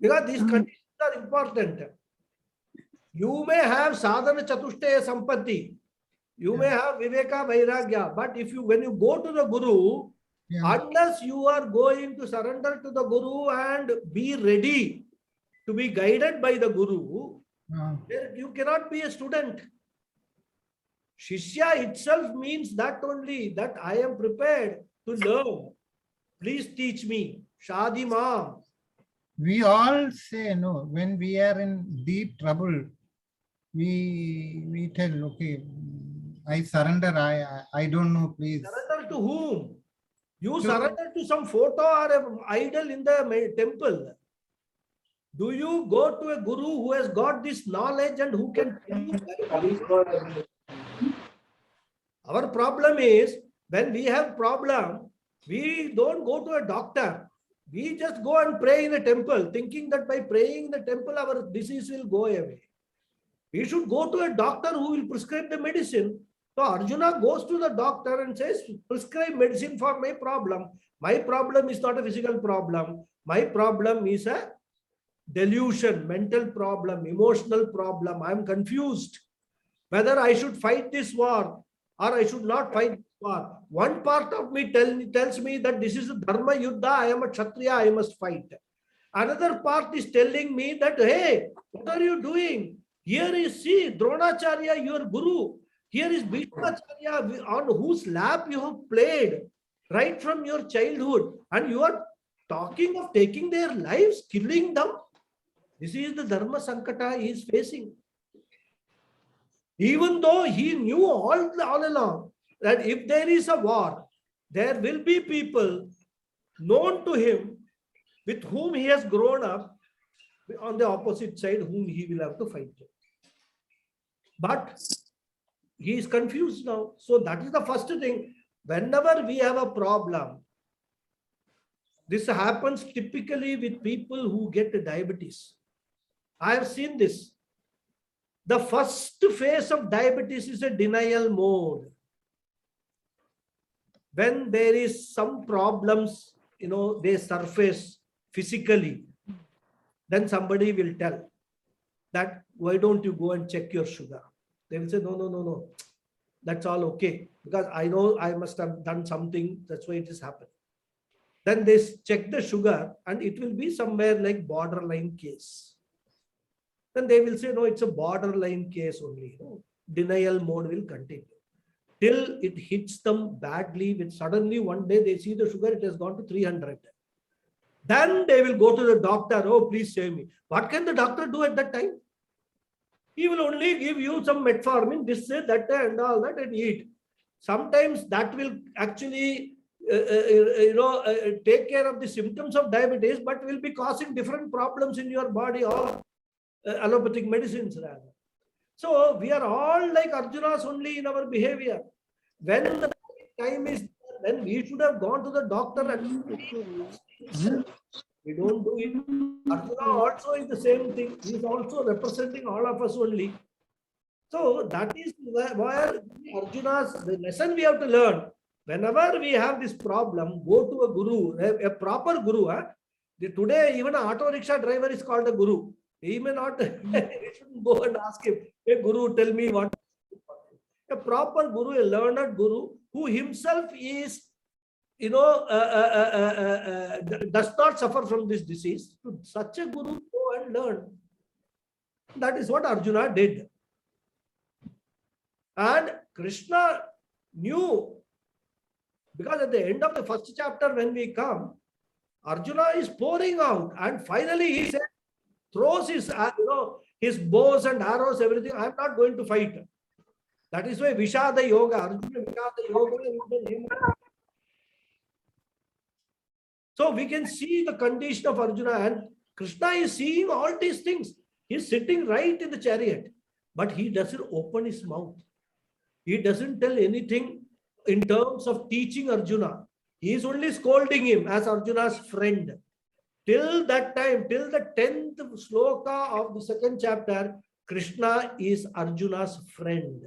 Because these conditions are important. You may have sadhana chatushtaya sampatti, you may have viveka vairagya, but when you go to the Guru, unless you are going to surrender to the Guru and be ready to be guided by the Guru, you cannot be a student. Shishya itself means that only, that I am prepared to learn. Please teach me. Shadi Mam. We all say no when we are in deep trouble. We tell, okay, I surrender. I don't know. Please. Surrender to whom? You surrender to some photo or an idol in the temple. Do you go to a guru who has got this knowledge and who can tell you? Our problem is, when we have problem, we don't go to a doctor. We just go and pray in a temple, thinking that by praying in the temple, our disease will go away. We should go to a doctor who will prescribe the medicine. So Arjuna goes to the doctor and says, prescribe medicine for my problem. My problem is not a physical problem. My problem is a delusion, mental problem, emotional problem. I am confused whether I should fight this war or I should not fight this war. One part of me tells me that this is a dharma yuddha, I am a kshatriya, I must fight. Another part is telling me that, hey, what are you doing? Here is, see, Dronacharya, your guru. Here is Bhishmacharya, on whose lap you have played right from your childhood. And you are talking of taking their lives, killing them. This is the dharma sankata he is facing. Even though he knew all along that if there is a war, there will be people known to him with whom he has grown up on the opposite side, whom he will have to fight. But he is confused now. So that is the first thing. Whenever we have a problem, this happens typically with people who get diabetes. I have seen this. The first phase of diabetes is a denial mode. When there is some problems, they surface physically, then somebody will tell that, why don't you go and check your sugar? They will say, no, that's all okay, because I know I must have done something, that's why it has happened. Then they check the sugar and it will be somewhere like borderline case. Then they will say, no, it's a borderline case only. Denial mode will continue till it hits them badly. With suddenly one day they see the sugar, it has gone to 300. Then they will go to the doctor. Oh, please save me. What can the doctor do at that time? He will only give you some metformin, this, that, and all that, and eat. Sometimes that will actually, take care of the symptoms of diabetes, but will be causing different problems in your body, or allopathic medicines rather. So we are all like Arjunas only in our behavior. When the time is, then we should have gone to the doctor and we don't do it. Arjuna also is the same thing. He is also representing all of us only. So that is where Arjuna's, the lesson we have to learn. Whenever we have this problem, go to a guru, a proper guru. Today, even an auto rickshaw driver is called a guru. He may not, we shouldn't go and ask him, hey guru, tell me what. A proper guru, a learned guru, who himself is, does not suffer from this disease. To such a guru, go and learn. That is what Arjuna did. And Krishna knew, because at the end of the first chapter, when we come, Arjuna is pouring out, and finally he said, throws his, his bows and arrows, everything. I am not going to fight. That is why Vishada Yoga, Arjuna Vishada Yoga. So we can see the condition of Arjuna, and Krishna is seeing all these things. He is sitting right in the chariot, but he doesn't open his mouth. He doesn't tell anything in terms of teaching Arjuna. He is only scolding him as Arjuna's friend. Till that time, till the 10th sloka of the second chapter, Krishna is Arjuna's friend.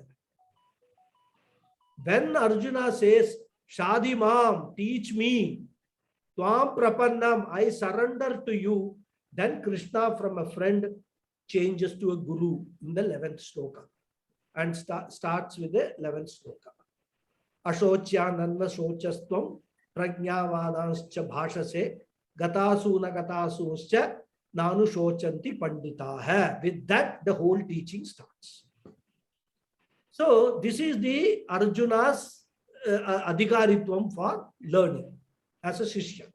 When Arjuna says, Shadi Mam, teach me, Tvam Prapannam, I surrender to you, then Krishna from a friend changes to a guru in the 11th sloka and starts with the 11th sloka. Ashochyananna shochastvam prajnavadanscha bhashase gatasuna gatasuscha nanu shochanti panditaha. With that, the whole teaching starts. So this is the Arjuna's adhikaritvam for learning as a shishya.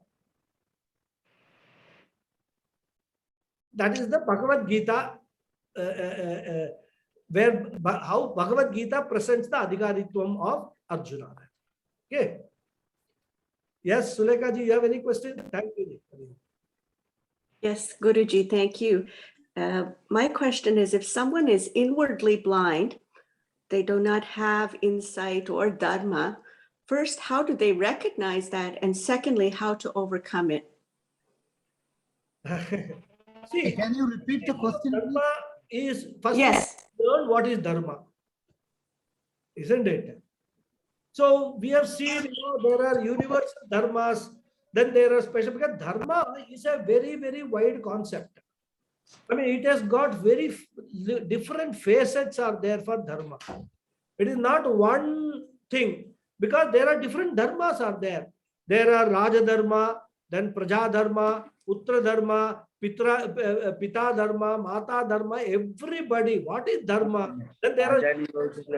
That is the Bhagavad Gita, how Bhagavad Gita presents the adhikaritvam of Arjuna. Okay. Yes, Sulekha ji, you have any question? Thank you. Yes, Guruji, thank you. My question is, if someone is inwardly blind, they do not have insight or dharma, first, how do they recognize that? And secondly, how to overcome it? See, Can you repeat the question? Dharma is, first Yes. learn what is dharma, isn't it? So we have seen, there are universal dharmas, then there are special, because dharma is a very, very wide concept. I mean, it has got very different facets are there for dharma. It is not one thing, because there are different dharmas are there. There are Raja Dharma, then Praja Dharma, Putra Dharma, Pita Dharma, Mata Dharma, everybody. What is dharma? Then there are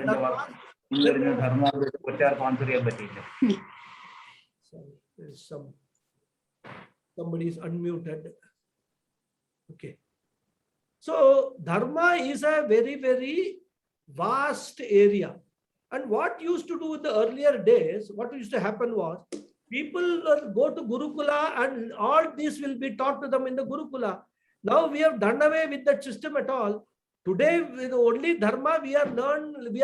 dharma. Somebody is unmuted. Okay. So dharma is a very, very vast area, And what used to do in the earlier days, what used to happen was, people will go to Gurukula and all this will be taught to them in the Gurukula. Now we have done away with that system at all. Today, with only dharma we are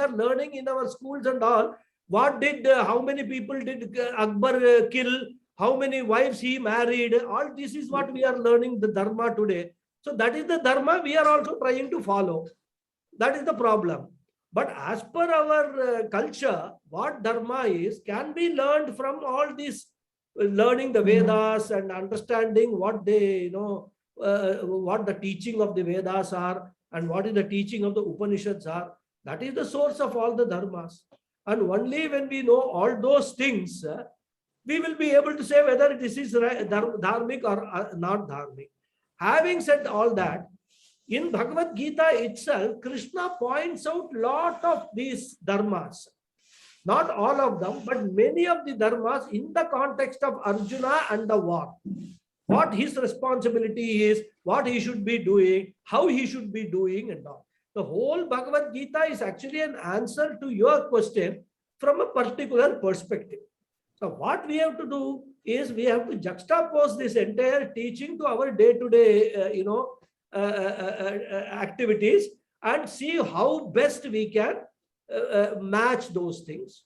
learning in our schools and all. What did, how many people did Akbar kill? How many wives he married? All this is what we are learning the dharma today. So that is the dharma we are also trying to follow. That is the problem. But as per our culture, what dharma is can be learned from all this, learning the Vedas and understanding what they, what the teaching of the Vedas are and what is the teaching of the Upanishads are. That is the source of all the dharmas. And only when we know all those things, we will be able to say whether this is dharmic or not dharmic. Having said all that, in Bhagavad Gita itself, Krishna points out a lot of these dharmas. Not all of them, but many of the dharmas in the context of Arjuna and the war. What his responsibility is, what he should be doing, how he should be doing and all. The whole Bhagavad Gita is actually an answer to your question from a particular perspective. So what we have to do is we have to juxtapose this entire teaching to our day-to-day, activities and see how best we can match those things.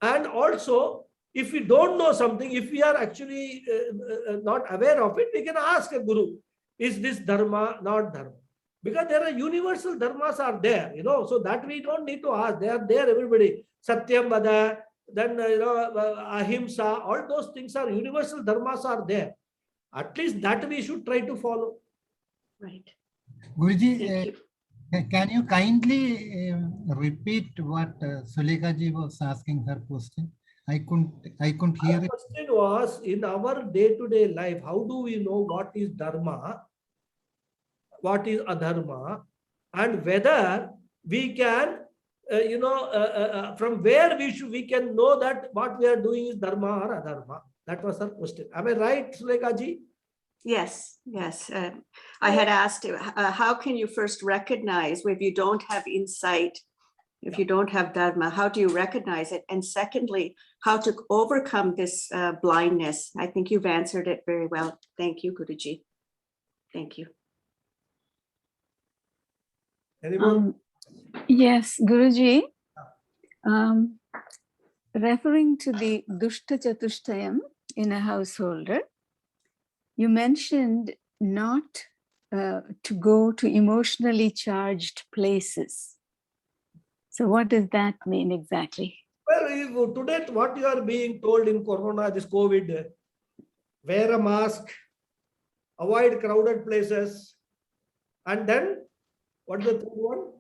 And also, if we don't know something, if we are actually not aware of it, we can ask a guru, is this dharma, not dharma? Because there are universal dharmas are there, so that we don't need to ask. They are there, everybody. Satyam Vada, then, Ahimsa, all those things are universal dharmas are there. At least that we should try to follow. Right. Guruji, can you kindly repeat what Sulekha ji was asking her question? I couldn't hear it. The question was, in our day-to-day life, how do we know what is dharma, what is adharma, and whether we can, from where we can know that what we are doing is dharma or adharma. That was her question. Am I right, Sulekha ji? Yes, yes. I had asked, how can you first recognize if you don't have insight, if you don't have dharma, how do you recognize it? And secondly, how to overcome this blindness? I think you've answered it very well. Thank you, Guruji. Thank you. Anyone? Yes, Guruji. Referring to the Dushta Chatushtayam in a householder, you mentioned not to go to emotionally charged places. So what does that mean exactly? Well, today what you are being told in Corona, this COVID, wear a mask, avoid crowded places, and then what is the third one?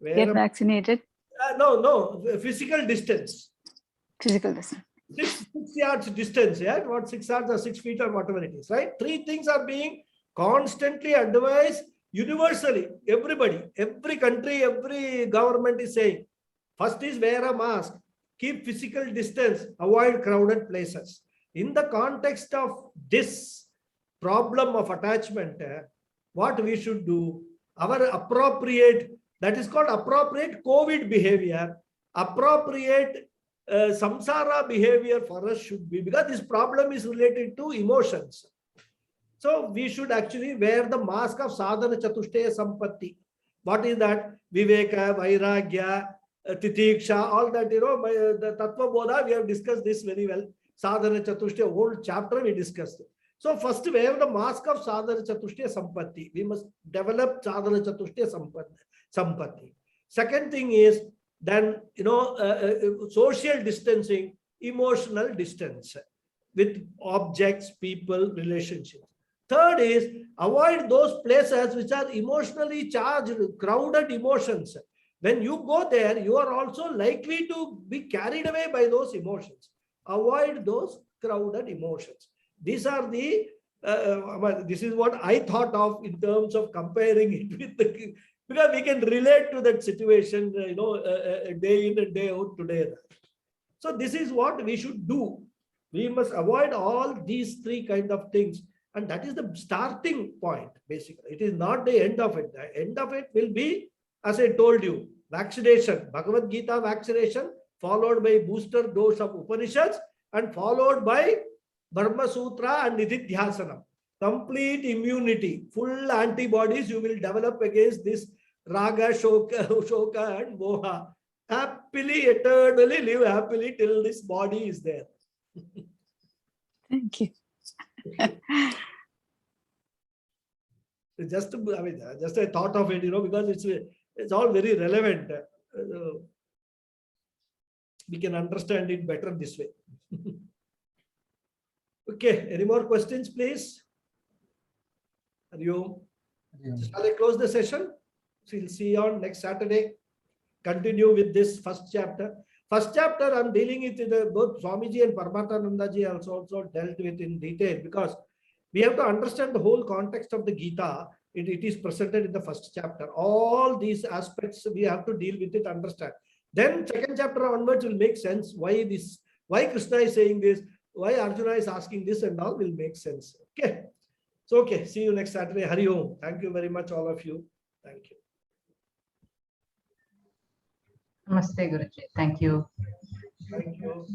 Get vaccinated? No, physical distance. Physical distance. 6 yards distance, yeah, what 6 yards or 6 feet or whatever it is, right? 3 things are being constantly advised universally. Everybody, every country, every government is saying, first is wear a mask, keep physical distance, avoid crowded places. In the context of this problem of attachment, what we should do, our appropriate, that is called appropriate COVID behavior, appropriate samsara behavior for us should be, because this problem is related to emotions. So we should actually wear the mask of sadhana chatushtaya sampatti. What is that? Viveka, vairagya, titiksha, all that, the tattva bodha, we have discussed this very well. Sadhana chatushtaya, whole chapter we discussed. So first wear the mask of sadhana chatushtaya sampatti. We must develop sadhana chatushtaya sampatti. Second thing is, then, social distancing, emotional distance with objects, people, relationships. Third is avoid those places which are emotionally charged, crowded emotions. When you go there, you are also likely to be carried away by those emotions. Avoid those crowded emotions. These are the, this is what I thought of in terms of comparing it with the, because we can relate to that situation, day in and day out today. So this is what we should do. We must avoid all these 3 kind of things. And that is the starting point, basically. It is not the end of it. The end of it will be as I told you, vaccination, Bhagavad Gita vaccination, followed by booster dose of Upanishads, and followed by Brahma Sutra and Nididhyasana. Complete immunity, full antibodies you will develop against this Raga, Shoka and Moha. Happily, eternally live happily till this body is there. Thank you. Just, I mean, just a thought of it, because it's all very relevant. We can understand it better this way. Okay, any more questions, please? Are you? Shall I close the session? We'll see you on next Saturday. Continue with this first chapter. First chapter, I'm dealing with both Swamiji and Paramahansandaji also dealt with in detail, because we have to understand the whole context of the Gita. It is presented in the first chapter. All these aspects we have to deal with it, understand. Then second chapter onwards will make sense. Why Krishna is saying this, why Arjuna is asking this, and all will make sense. Okay. So, okay. See you next Saturday. Hari Om. Thank you very much, all of you. Thank you. Namaste, Guruji. Thank you. Thank you.